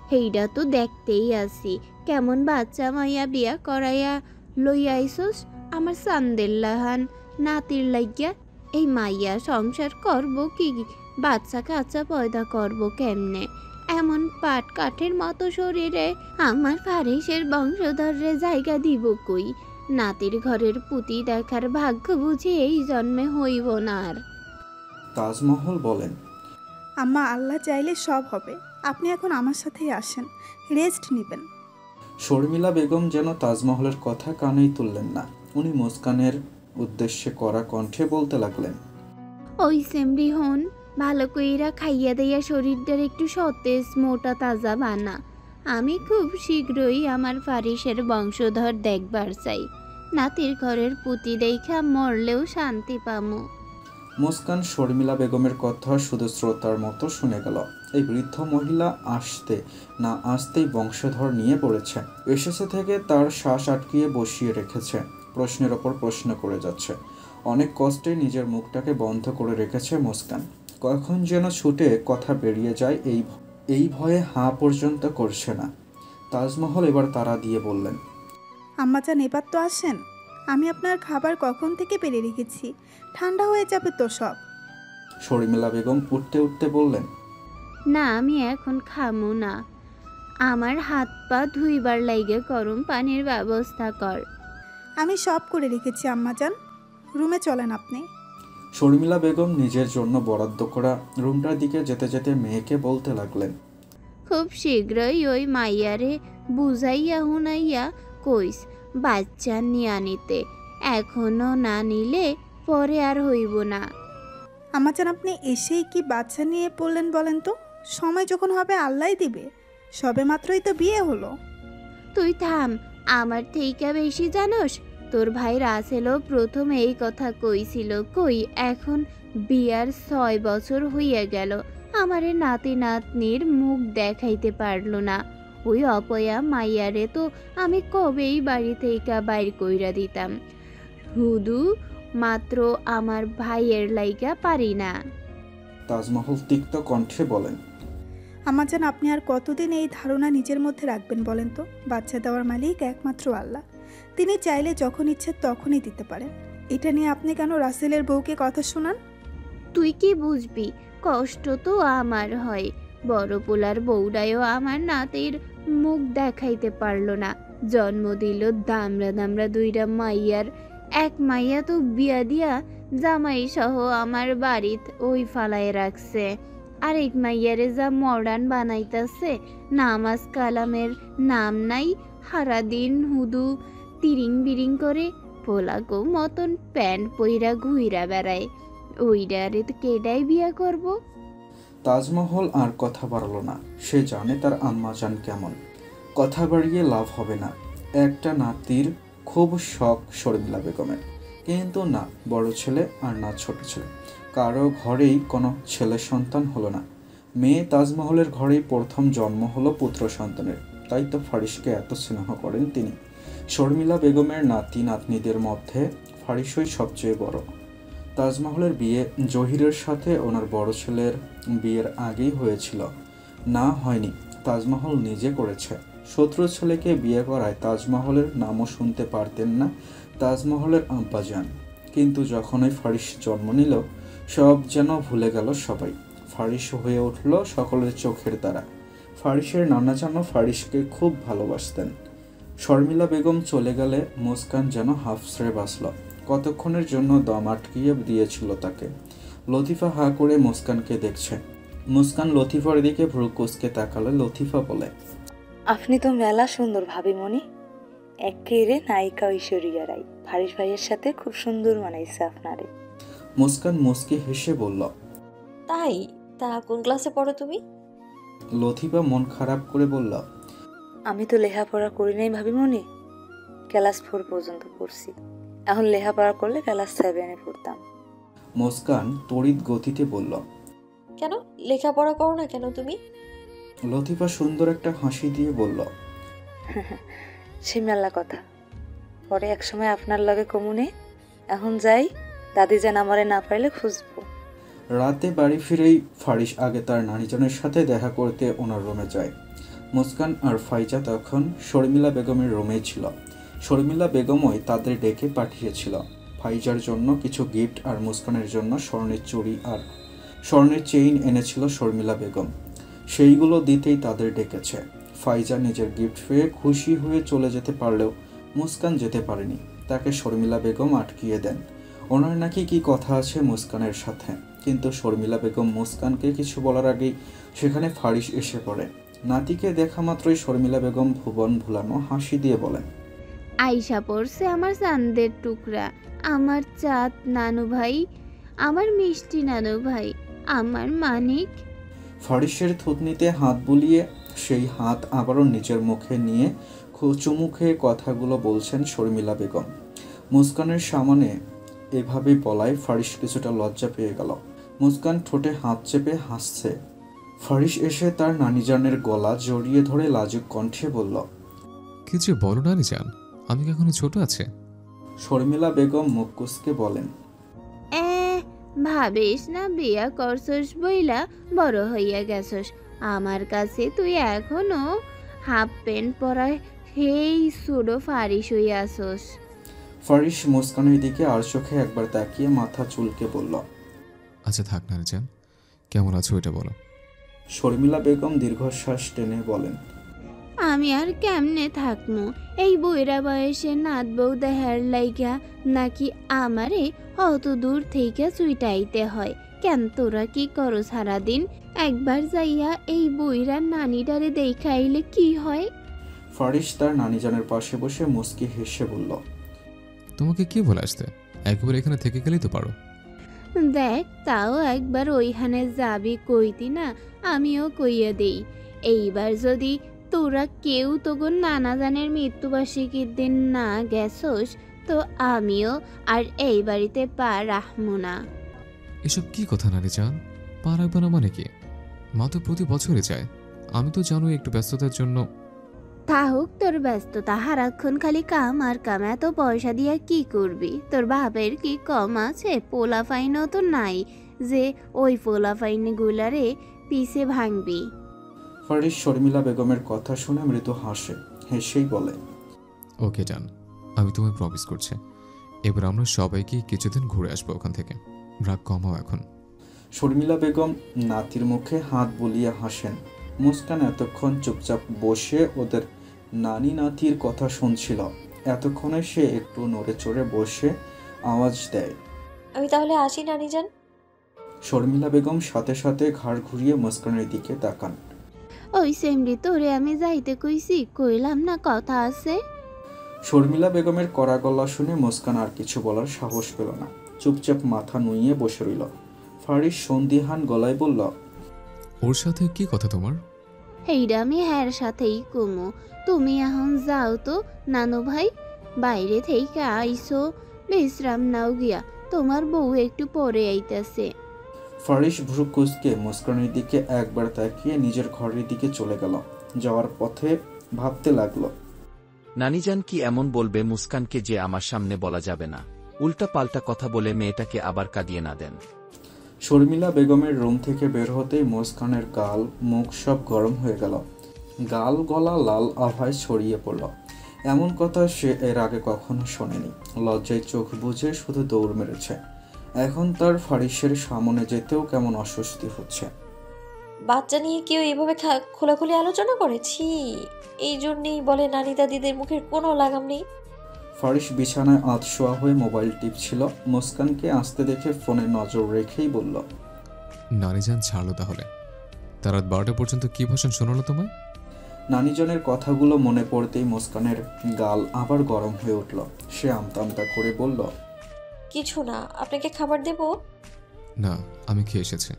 হেইডা তো দেখতেই আসি, কেমন বাচ্চা মাইয়া বিয়া করাইয়া লইয়া আইসস আমার সান্দেল্লাহান নাতির লাগিয়া। এই মাইয়া সংসার করব কি, বাচ্চা কাচ্চা পয়দা করব কেমনে? এমন পাট কাঠের মতো শরীরে আমার ফারিসের বংশধরে জায়গা দিব কই? নাতির ঘরের পুতি দেখার ভাগ্য বুঝি এই জন্মে হইব না আর। তাজমহল বলেন, আম্মা, আল্লাহ চাইলে সব হবে, আপনি এখন আমার সাথেই আসেন, রেস্ট নেবেন। শর্মিলা বেগম যেন তাজমহলের কথা কানেই তুললেন না। উনি মুস্কানের উদ্দেশ্যে কড়া কণ্ঠে বলতে লাগলেন, ওই সেমরি হন, ভালো কইরা খাইয়া দিয়া শরীরটার একটু সতেজ মোটা তাজা বানা। আমি খুব শীঘ্রই আমার ফারিসের বংশধর দেখবার চাই। নাতির ঘরের পুতি দেখা মরলেও শান্তি পামু। মুস্কান শর্মিলা বেগমের কথা শুধু শ্রোতার মতো শুনে গেল। এই বৃদ্ধ মহিলা আসতে না আসতেই বংশধর নিয়ে পড়েছে। এসেছে থেকে তার শ্বাস আটকিয়ে বসিয়ে রেখেছে, প্রশ্নের ওপর প্রশ্ন করে যাচ্ছে। অনেক কষ্টে নিজের মুখটাকে বন্ধ করে রেখেছে মুস্কান। কখন যেন ছুটে কথা বেরিয়ে যায় এই ভয়ে হাঁ পর্যন্ত করছে না। তাজমহল এবার তাড়া দিয়ে বললেন, আম্মাজান, এবার তো আসেন, আমি আপনার খাবার কখন থেকে পেরে রেখেছি, ঠান্ডা হয়ে যাবে তো সব। শর্মিলা বেগম উঠতে উঠতে বললেন, না আমি এখন খামু না, আমার হাত পা ধুইবার লাইগে গরম পানির ব্যবস্থা কর। আমি সব করে রেখেছি আম্মাজান, রুমে চলেন আপনি। শর্মিলা বেগম নিজের জন্য বরাদ্দ করা রুমটার দিকে যেতে যেতে মেয়েকে বলতে লাগলেন, খুব শীঘ্রই ওই মাইয়ারে বুঝাইয়া হুনাইয়া কইস বাচ্চা নিয়া নিতে, এখনো না নিলে পরে আর হইব না। আম্মাজান আপনি এসেই কি বাচ্চা নিয়ে পড়লেন বলেন তো? সময় যখন হবে আল্লাহই দিবে, সবে মাত্রই তো বিয়ে হলো। তুই থাম, আমার থেইকা বেশি জানোস? তোর ভাই রাসেলও প্রথম এই কথা কইছিল, কই এখন বিয়ার 6 বছর হইয়া গেল, আমারে নাতি নাতনির মুখ দেখাইতে পারলো না। ওই অপয়া মাইয়ারে তো আমি কবেই বাড়ি থেইকা বাইর কইরা দিতাম, শুধু মাত্র আমার ভাইয়ের লাইগা পারি না। তাজমহল তিক্ত কণ্ঠে বলেন, আম্মাজান আপনি আর কতদিন এই ধারণা নিজের মধ্যে রাখবেন বলেন তো? বাচ্চা দেওয়ার মালিক একমাত্র আল্লাহ, তিনি চাইলে যখন ইচ্ছে তখনই দিতে পারেন। এটা নিয়ে আপনি কেন রাসেলের বউকে কথা শোনান? তুই কি বুঝবি, কষ্ট তো আমার হয়। বড় পোলার বউডায়ও আমার নাতির মুখ দেখাইতে পারলো না, জন্ম দিল দামরা দামরা 2টা মাইয়ার, এক মাইয়া তো বিয়া দিয়া জামাই সহ আমার বাড়িত ওই ফালায় রাখছে, আরেক মাইয়ারে যা মডার্ন বানাইতাছে, নামাজ কালামের নাম নাই, সারাদিন হুদু তিরিং বিরিং করে পোলাগো মতন প্যান্ট পইরা ঘুইরা বেড়ায়, ওইডারে তো কেডাই বিয়া করব? তাজমহল আর কথা বাড়ল না, সে জানে তার আম্মাজান কেমন। কথা বাড়িয়ে লাভ হবে না। একটা নাতির খুব শখ শর্মিলা বেগমের, কিন্তু না বড় ছেলে আর না ছোট ছেলে, কারো ঘরেই কোনো ছেলে সন্তান হলো না। মেয়ে তাজমহলের ঘরেই প্রথম জন্ম হলো পুত্র সন্তানের, তাই তো ফারিসকে এত স্নেহ করেন তিনি। শর্মিলা বেগমের নাতি নাতনিদের মধ্যে ফারিসই সবচেয়ে বড়। তাজমহলের বিয়ে জহিরের সাথে ওনার বড় ছেলের বিয়ের আগেই হয়েছিল, না হয়নি, তাজমহল নিজে করেছে। শত্রু ছেলেকে বিয়ে করায় তাজমহলের নামও শুনতে পারতেন না তাজমহলের আব্বাজান। কিন্তু যখনই ফারিস জন্ম নিল, সব যেন ভুলে গেল সবাই। ফারিস হয়ে উঠল সকলের চোখের তারা। ফারিসের নানা যেন ফারিসকে খুব ভালোবাসতেন। শর্মিলা বেগম চলে গেলে মুস্কান যেন হাফসরে বাঁচল। কতক্ষণের জন্য দম আটকিয়ে দিয়েছিল তাকে। লতিফা হাঁ করে মুস্কানকে দেখছে। মুস্কান লতিফার দিকে ভ্রু কুঁচকে তাকালে লতিফা বলে, আপনি তো মেলা সুন্দর ভাবিমণি, একেবারে নায়িকা ঐশ্বরিয়া রাই। ফারিস ভাইয়ের সাথে খুব সুন্দর মানাইছে আপনারে। মুস্কান মুস্কি হেসে বলল, তাই? তা কোন ক্লাসে পড়ো তুমি? লতিফা মন খারাপ করে বলল, আমি তো লেখাপড়া করি নাই ভাবিমণি, ক্লাস 4 পর্যন্ত পড়ছি। এখন লেখাপড়া করলে ক্লাস 7-এ পড়তাম। মুস্কান তড়িৎ গতিতে বলল, কেন লেখাপড়া করো না কেন তুমি? লতিফা সুন্দর একটা হাসি দিয়ে বলল, সে মেলা কথা, পরে একসময় আপনার লগে কমুনে। এখন যাই, দাদি যেন আমারে না পাইলে খুঁজবো। রাতে বাড়ি ফিরেই ফারিস আগে তার নানিজনের সাথে দেখা করতে ওনার রুমে যায়। মুস্কান আর ফাইজা তখন শর্মিলা বেগমের রুমেই ছিল। শর্মিলা বেগমই তাদের ডেকে পাঠিয়েছিল। ফাইজার জন্য কিছু গিফট আর মুস্কানের জন্য স্বর্ণের চুড়ি আর স্বর্ণের চেইন এনেছিল শর্মিলা বেগম। সেইগুলো দিতেই তাদের ডেকেছে। ফাইজা নিজের গিফট পেয়ে খুশি হয়ে চলে যেতে পারলেও মুস্কান যেতে পারেনি। তাকে শর্মিলা বেগম আটকিয়ে দেন। ওনার নাকি কি কথা আছে মুস্কানের সাথে, কিন্তু শর্মিলা বেগম মুস্কানকে কিছু বলার আগেই সেখানে ফারিস এসে পড়ে। নাতিকে দেখা মাত্রই শর্মিলা বেগম ভুবন ভুলানো হাসি দিয়ে বলেন, আইসা পড়ছে আমার চাঁদের টুকরা, আমার চাঁদ নানু ভাই, আমার মিষ্টি নানু ভাই, আমার মানিক। ফারিসের থুতনিতে হাত বুলিয়ে সেই হাত আবারও নিজের মুখে নিয়ে চুমু খেয়ে কথাগুলো বলছেন শর্মিলা বেগম। মুস্কানের সামনে এভাবে বলায় ফারিস কিছুটা লজ্জা পেয়ে গেল। মুস্কান ঠোঁটে হাত চেপে হাসছে। ফারিস এসে তার নানিজানের গলা জড়িয়ে ধরে লাজুক কণ্ঠে বলল, কিছু বলো নানিজান, আমি কি এখনো ছোট আছে? শর্মিলা বেগম মুখ কুঁচকে বলেন, ভাবিস না বিয়া করছস বইলা বড় হইয়া গেছস, আমার কাছে তুই এখনো হাফ প্যান্ট পরা সেই সুডো ফারিস হইয়া আসস। ফারিস মুস্কানের দিকে আর চোখে একবার তাকিয়ে মাথা চুলকে বলল, আচ্ছা থাক নানিজান, কেমন আছো এটা বলো। শর্মিলা বেগম দীর্ঘশ্বাস টেনে বলেন, আমি আর কেমনে থাকমু এই বইরা বয়সে নাত বউ দেহার লাইগা, নাকি আমারে অত দূর থেকে চুইটাইতে হয়? কেন তোরা কি করো সারাদিন? একবার যাইয়া এই বইরা নানিডারে দেখাইলে কি হয়? ফারিস তার নানিজানের পাশে বসে মুচকি হেসে বলল, তোমাকে কি বলে আসতে, একবার এখানে থেকে গেলেই তো পারো। দেখ, তাও একবার ওইখানে যাবি কইতি না, আমিও কইয়া দেই। এইবার যদি তোরা কেউ তোগো নানাজানের মৃত্যুবার্ষিকীর দিন না গেছস, তো আমিও আর এই বাড়িতে পা রাখবো না। এসব কি কথা নানিজান? পা রাখবে না মানে কি? মা তো প্রতি বছরে যায়। আমি তো জানোই একটু ব্যস্ততার জন্য। থাকুক তোর ব্যস্ততা, সারাক্ষণ খালি কাম আর কাম। এত পয়সা দিয়া কি করবি? তোর বাপের কি কম আছে? পোলা ফাইনও তো নাই যে ওই পোলা ফাইন গুলারে পিছে ভাঙবি। ফারিস শর্মিলা বেগমের কথা শুনে মৃদু হাসে, হেসেই বলে, ওকে ডান, আমি তোমায় প্রমিস করছি, এবার আমরা সবাইকে কিছুদিন ঘুরে আসবো ওখান থেকে। রাগ কমাও এখন। শর্মিলা বেগম নাতির মুখে হাত বুলিয়ে হাসেন। মুস্কান এতক্ষণ চুপচাপ বসে ওদের নানি নাতির কথা শুনছিল। এতক্ষণে সে একটু নড়ে চড়ে বসে আওয়াজ দেয়, আমি তাহলে আসি নানিজান। শর্মিলা বেগম সাথে সাথে ঘাড় ঘুরিয়ে মুস্কানের দিকে তাকান। ওই সেমরি, তোরে আমি যাইতে কইছি, কইলাম না কথা আছে? শর্মিলা বেগমের কড়া গলা শুনে মুস্কান আর কিছু বলার সাহস পেল না, চুপচাপ মাথা নুইয়ে বসে রইল। ফারিস সন্দিহান গলায় বলল, ওর সাথে কি কথা তোমার? এইটা আমি হ্যার সাথেই কমু। তুমি এখন যাও তো নানু ভাই, বাইরে থেকে আইসো, বিশ্রাম নাও গিয়া, তোমার বউ একটু পরে আইতাছে। ফারিস ভ্রু কুঁচকে মুস্কানের দিকে একবার তাকিয়ে নিজের ঘরের দিকে চলে গেল। যাওয়ার পথে ভাবতে লাগলো, নানিজান কি এমন বলবে মুস্কানকে যে আমার সামনে বলা যাবে না? উল্টা পাল্টা কথা বলে মেয়েটাকে আবার কাঁদিয়ে না দেন। শর্মিলা বেগমের রুম থেকে বের হতেই মুস্কানের গাল মুখ সব গরম হয়ে গেল। গাল গলা লাল আভায় ছড়িয়ে পড়ল। এমন কথা সে এর আগে কখনো শোনেনি। লজ্জায় চোখ বুজে শুধু দৌড় মেরেছে। এখন তার ফারিসের সামনে যেতেও কেমন অস্বস্তি হচ্ছে। বাচ্চা নিয়ে কেউ এভাবে খোলাখুলি আলোচনা করেছি, এই জন্যেই বলে নানি দাদিদের মুখের কোনো লাগাম নেই। ফারিস বিছানায় আধশোয়া হয়ে মোবাইল টিপছিল। মুস্কানকে আসতে দেখে ফোনে নজর রেখেই বলল, নানিজান ছাড়লো তাহলে। তার রাত 12টা পর্যন্ত কি ভাষণ শোনালো তোমায়? নানিজনের কথাগুলো মনে পড়তেই মুস্কানের গাল আবার গরম হয়ে উঠল। সে আমতা আমতা করে বলল, কিছু না, আপনাকে খাবার দেব? না, আমি খেয়ে এসেছি।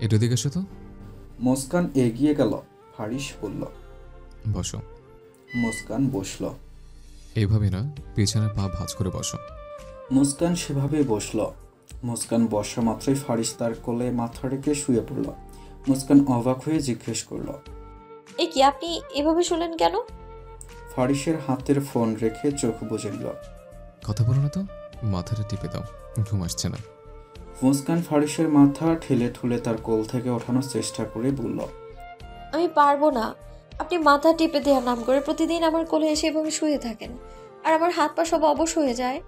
একটু দিকে এসো তো। মুস্কান এগিয়ে গেল। ফারিস বলল, বসো। মুস্কান বসল। এইভাবে না, পেছনে পা ভাঁজ করে বসো। মুস্কান সেভাবে বসল। মুস্কান বসা মাত্রই ফারিস তার কোলে মাথা রেখে শুয়ে পড়ল। মুস্কান অবাক হয়ে জিজ্ঞেস করল, এ কি, আপনি এভাবে শুনলেন কেন? ফারিসের হাতের ফোন রেখে চোখ বুজে নিল। কথা বলো না তো, মাথাটা টিপে দাও, ঘুম আসছে না। মুস্কান ফারিসের মাথা ঠেলে ঠুলে তার কোল থেকে ওঠানোর চেষ্টা করে বলল, আমি পারবো না। আপনি মাথা টিপে দেওয়ার নাম করে প্রতিদিন আমার কোলে এসে এভাবে শুয়ে থাকেন, আর আমার হাত পা সব অবশ হয়ে যায়।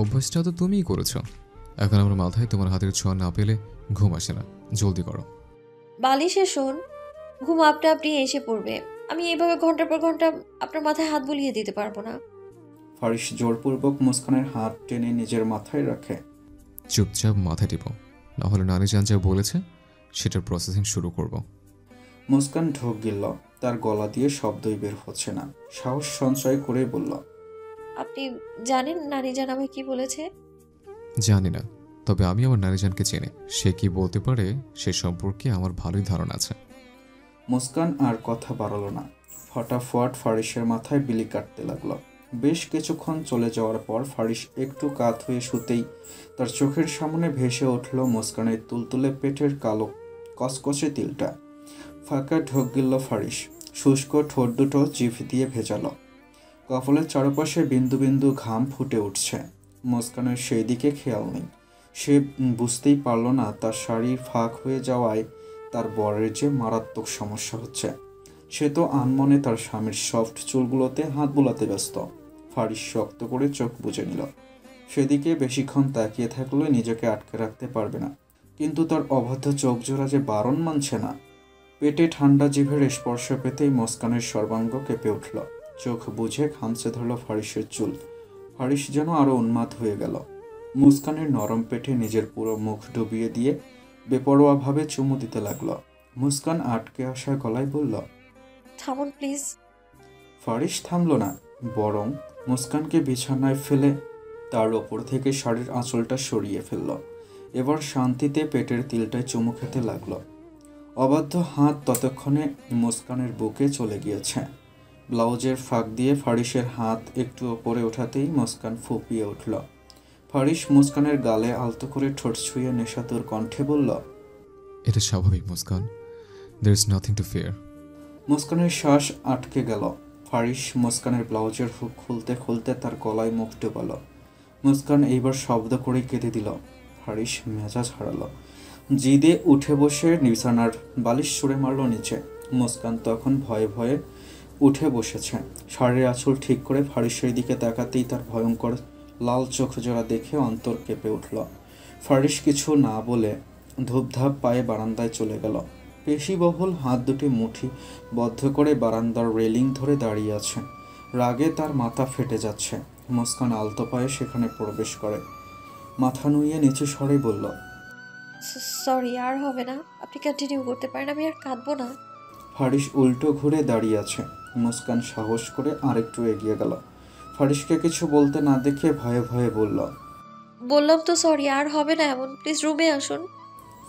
অভ্যাসটা তো তুমিই করেছো। এখন আমার মাথায় তোমার হাতের ছোঁয়া না পেলে ঘুম আসে না। জলদি করো। বালিশে শোন, ঘুম আপনা আপনি এসে পড়বে। আমি এইভাবে ঘন্টার পর ঘন্টা আপনার মাথায় হাত বুলিয়ে দিতে পারবো না। ফারিস জোরপূর্বক মুস্কানের হাত টেনে নিজের মাথায় রাখে। চুপচাপ মাথা টিপো, নাহলে নানিজান যা বলেছে সেটার প্রসেসিং শুরু করব। মুস্কান ঢোক গিলল। তার গলা দিয়ে শব্দই বের হচ্ছে না। সাহস সঞ্চয় করে বলল, আপনি জানেন নানিজান আমায় কি বলেছে? জানি না, তবে আমি আমার নানিজানকে চিনি। সে কি বলতে পারে সে সম্পর্কে আমার ভালোই ধারণা আছে। মুস্কান আর কথা বাড়ালো না। ফটাফট ফারিসের মাথায় বিলি কাটতে লাগলো। বেশ কিছুক্ষণ চলে যাওয়ার পর ফারিস একটু কাত হয়ে শুতেই তার চোখের সামনে ভেসে উঠল মুস্কানের তুলতুলে পেটের কালো কসকসে তিলটা। ফাঁকা ঢোক গিলল ফারিস। শুষ্ক ঠোঁট দুটো জিভ দিয়ে ভেজালো। কপালের চারপাশে বিন্দু বিন্দু ঘাম ফুটে উঠছে। মুস্কানের সেই দিকে খেয়াল নেই। সে বুঝতেই পারল না তার শাড়ির ফাঁক হয়ে যাওয়ায় তার বরের যে মারাত্মক সমস্যা হচ্ছে। সে তো আনমনে তার স্বামীর সফট চুলগুলোতে হাত বুলাতে ব্যস্ত। ফারিস শক্ত করে চোখ বুজে নিল। সেদিকে বেশিক্ষণ তাকিয়ে থাকলে নিজেকে আটকে রাখতে পারবে না। কিন্তু তার অবাধ্য চোখ জোড়া যে বারণ মানছে না। পেটে ঠান্ডা জিভের স্পর্শ পেতেই মুস্কানের সর্বাঙ্গ কেঁপে উঠল। চোখ বুঝে খামচে ধরল ফারিসের চুল। ফারিস যেন আরো উন্মাদ হয়ে গেল। মুস্কানের নরম পেটে নিজের পুরো মুখ ডুবিয়ে দিয়ে বেপরোয়াভাবে চুমু দিতে লাগলো। মুস্কান আটকে আসা গলায় বলল, থামুন প্লিজ। ফারিস থামল না, বরং মুস্কানকে বিছানায় ফেলে তার ওপর থেকে শাড়ির আঁচলটা সরিয়ে ফেলল। এবার শান্তিতে পেটের তিলটায় চুমু খেতে লাগলো। অবাধ্য হাত ততক্ষণে মুস্কানের বুকে চলে গিয়েছে। ব্লাউজের ফাঁক দিয়ে ফারিসের হাত একটু ওপরে ওঠাতেই মুস্কান ফুঁপিয়ে উঠল। ফারিস মুস্কানের গালে আলতো করে ঠোঁট ছুঁয়ে নেশাতুর কণ্ঠে বলল, এটা স্বাভাবিক Muskan, there is nothing to fear. মুস্কানের শ্বাস আটকে গেল। ফারিস মুস্কানের ব্লাউজের হুক খুলতে খুলতে তার গলায় মুখ ডুবাল। মুস্কান এইবার শব্দ করে কেঁদে দিল। ফারিস মেজাজ হারালো। জিদে উঠে বসে বিছানার বালিশ সরে মারল নিচে। মুস্কান তখন ভয়ে ভয়ে উঠে বসেছে। শাড়ির আঁচল ঠিক করে ফারিসের দিকে তাকাতেই তার ভয়ঙ্কর লাল চোখ জোড়া দেখে অন্তর কেঁপে উঠল। ফারিস কিছু না বলে ধূপধাপ পায়ে বারান্দায় চলে গেল। পেশিবহুল হাত দুটি মুঠি বদ্ধ করে বারান্দার রেলিং ধরে দাঁড়িয়ে আছে। রাগে তার মাথা ফেটে যাচ্ছে। মুস্কান আলতো পায়ে সেখানে প্রবেশ করে। মাথা নুইয়ে নিচু স্বরে বলল, সরি, আর হবে না, আপনি কন্টিনিউ করতে পারেন, আমি আর কাঁদবো না। ফারিস উল্টো ঘুরে দাঁড়িয়ে আছে। মুস্কান সাহস করে আরেকটু এগিয়ে গেল। ফারিসকে কিছু বলতে না দেখে ভয়ে ভয়ে বলল, বললাম তো সরি, আর হবে না এমন, প্লিজ রুমে আসুন।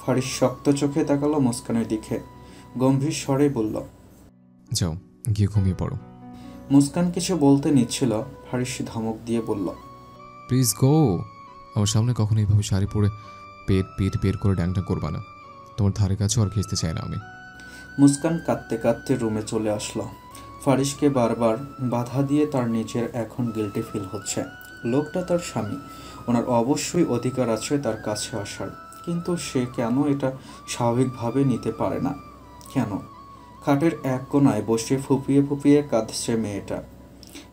ফারিস শক্ত চোখে তাকালো মুস্কানের দিকে, গম্ভীর স্বরে বলল, যাও গিয়ে ঘুমিয়ে পড়ো। মুস্কান কিছু বলতে নিচ্ছিল। ফারিস ধমক দিয়ে বলল, প্লিজ গো, আমার সামনে কখনো এইভাবে শাড়ি পরে পেট পেট বের করে ড্যাংটা করবা না। তোমার ধারে কাছে আর ঘেঁচতে চাই না আমি। মুস্কান কাঁদতে কাঁদতে রুমে চলে আসলো। ফারিসকে বারবার বাধা দিয়ে তার নিজের এখন গিল্টি ফিল হচ্ছে। লোকটা তার স্বামী, ওনার অবশ্যই অধিকার আছে তার কাছে আসার, কিন্তু সে কেন এটা স্বাভাবিকভাবে নিতে পারে না? কেন? খাটের এক কোণায় বসে ফুপিয়ে ফুপিয়ে কাঁদছে মেয়েটা।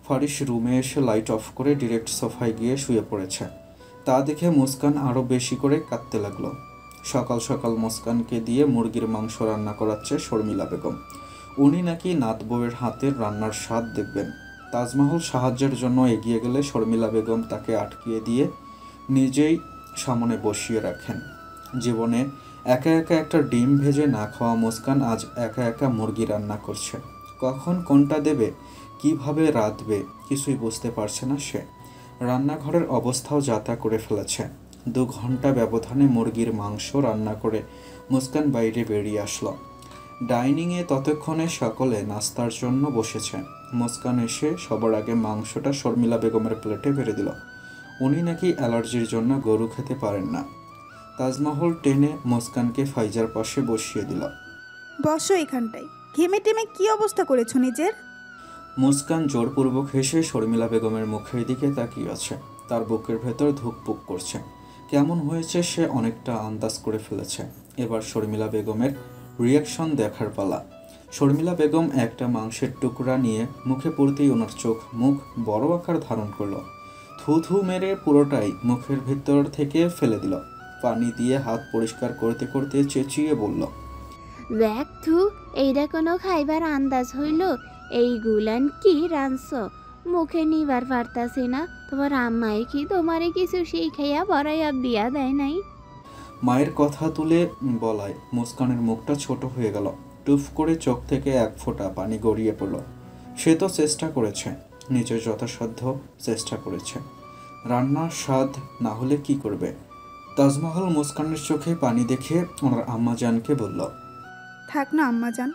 ফারিস রুমে এসে লাইট অফ করে ডিরেক্ট সোফায় গিয়ে শুয়ে পড়েছে। তা দেখে মুস্কান আরও বেশি করে কাঁদতে লাগলো। সকাল সকাল মুস্কানকে দিয়ে মুরগির মাংস রান্না করাচ্ছে শর্মিলা বেগম। উনি নাকি নাত বউয়ের হাতের রান্নার স্বাদ দেখবেন। তাজমহল সাহায্যের জন্য এগিয়ে গেলে শর্মিলা বেগম তাকে আটকিয়ে দিয়ে নিজেই সামনে বসিয়ে রাখেন। জীবনে একা একা একটা ডিম ভেজে না খাওয়া মুস্কান আজ একা একা মুরগি রান্না করছে। কখন কোনটা দেবে, কিভাবে রাঁধবে, কিছুই বুঝতে পারছে না সে। রান্নাঘরের অবস্থাও যাতা করে ফেলেছে। 2 ঘন্টা ব্যবধানে মুরগির মাংস রান্না করে মুস্কান বাইরে বেরিয়ে আসলো। ডাইনিংয়ে ততক্ষণে সকলে নাস্তার জন্য বসেছে। মুস্কান এসে সবার আগে মাংসটা শর্মিলা বেগমের প্লেটে বেড়ে দিল। উনি নাকি অ্যালার্জির জন্য গরু খেতে পারেন না। তাজমহল টেনে মুস্কানকে ফাইজার পাশে বসিয়ে দিল। বসো এখানটায়, ঘেমে টেমে কি অবস্থা করেছো নিজের? মুস্কান জোরপূর্বক হেসে শর্মিলা বেগমের মুখের দিকে তাকিয়ে আছে। তার বুকের ভেতর ধুকপুক করছে। কেমন হয়েছে সে অনেকটা আন্দাজ করে ফেলেছে। এবার শর্মিলা বেগমের রিয়াকশন দেখার পালা। শর্মিলা বেগম একটা মাংসের টুকরা নিয়ে মুখে পড়তেই ওনার চোখ মুখ বড় আকার ধারণ করলো। থু থু মেরে পুরোটাই মুখের ভেতর থেকে ফেলে দিল। পানি দিয়ে হাত পরিষ্কার করতে করতে চেঁচিয়ে বলল, দেখ থু, এইটা কোনো খাইবার আন্দাজ হইল? এই গুলান কি রাঁধছ? মুখে নিবার পারতাছি না। তোমার আম্মাই কি তোমারে কিছু শিখাইয়া বড়াইয়া বিয়া দেয় নাই? মায়ের কথা তুলে বলায় মুস্কানের মুখটা ছোট হয়ে গেল। টুফ করে চোখ থেকে এক ফোঁটা পানি গড়িয়ে পড়ল। সে তো চেষ্টা করেছে, নিজের যথাসাধ্য চেষ্টা করেছে। রান্নার স্বাদ না হলে কি করবে? তাজমহল মুস্কানের চোখে পানি দেখে ওনার আম্মাজানকে বলল, থাক না আম্মাজান,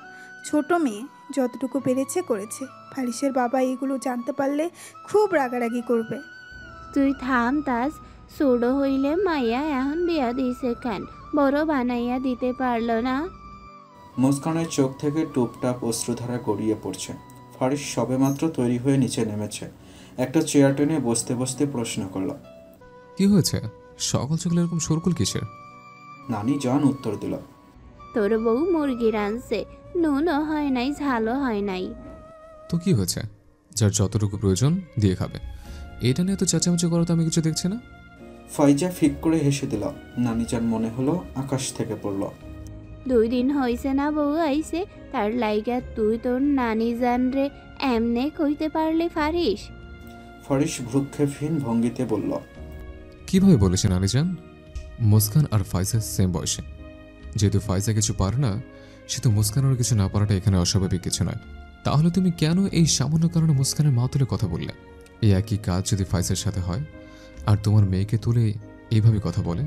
ছোট মেয়ে যতটুকু পেরেছে করেছে। ফারিসের বাবা এগুলো জানতে পারলে খুব রাগারাগি করবে। তুই থাম তাজ, ছোট হইলে মাইয়া এখন বিয়া দিছে কেন? বড় বানাইয়া দিতে পারলো না? মুস্কানের চোখ থেকে টুপটাপ অশ্রুধারা গড়িয়ে পড়ছে। ফারিস সবেমাত্র তৈরি হয়ে নিচে নেমেছে। একটা চেয়ার টেনে বসতে বসতে প্রশ্ন করল, কি হয়েছে? সকাল সকাল এরকম শোরগোল কিসের? নানি জান উত্তর দিল, তোর বউ মুরগি রাঁধছে, নুনও হয় নাই, ঝালও হয় নাই। তো কি হয়েছে? যার যতটুকু প্রয়োজন দিয়ে খাবে। এটা নিয়ে তো চেঁচামেচি করো তো আমি কিছু দেখছি না। ফাইজা ফিক করে হেসে দিল। নানিজান মনে হলো আকাশ থেকে পড়ল। 2 দিন হইছে না বউ আইছে, তার লাইগা তুই তোর নানি জান রে এমনে কইতে পারলে পারিস? ফারিস ভ্রুক্ষেপহীন ভঙ্গিতে বলল, কিভাবে বলেছেন আলিজান? মুস্কান আর ফাইজা সেম বয়সে। যেহেতু ফাইজা কিছু পারে না, সেহেতু মুস্কানের কিছু না পারাটা এখানে অস্বাভাবিক কিছু নয়। তাহলে তুমি কেন এই সামান্য কারণে মুস্কানের মা তুলে কথা বললে? এই একই কাজ যদি ফাইজার সাথে হয় আর তোমার মেয়েকে তুলে এইভাবে কথা বলে,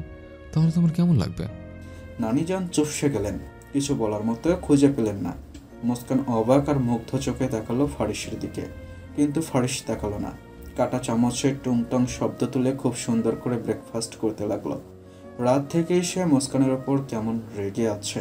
তাহলে তোমার কেমন লাগবে? নানিজান চুপসে গেলেন, কিছু বলার মতো খুঁজে পেলেন না। মুস্কান অবাক আর মুগ্ধ চোখে তাকালো ফারিসের দিকে, কিন্তু ফারিস তাকালো না। কাটা চামচের টুংটং শব্দ তুলে খুব সুন্দর করে ব্রেকফাস্ট করতে লাগলো। রাত থেকেই সে মুস্কানের ওপর কেমন রেগে আছে।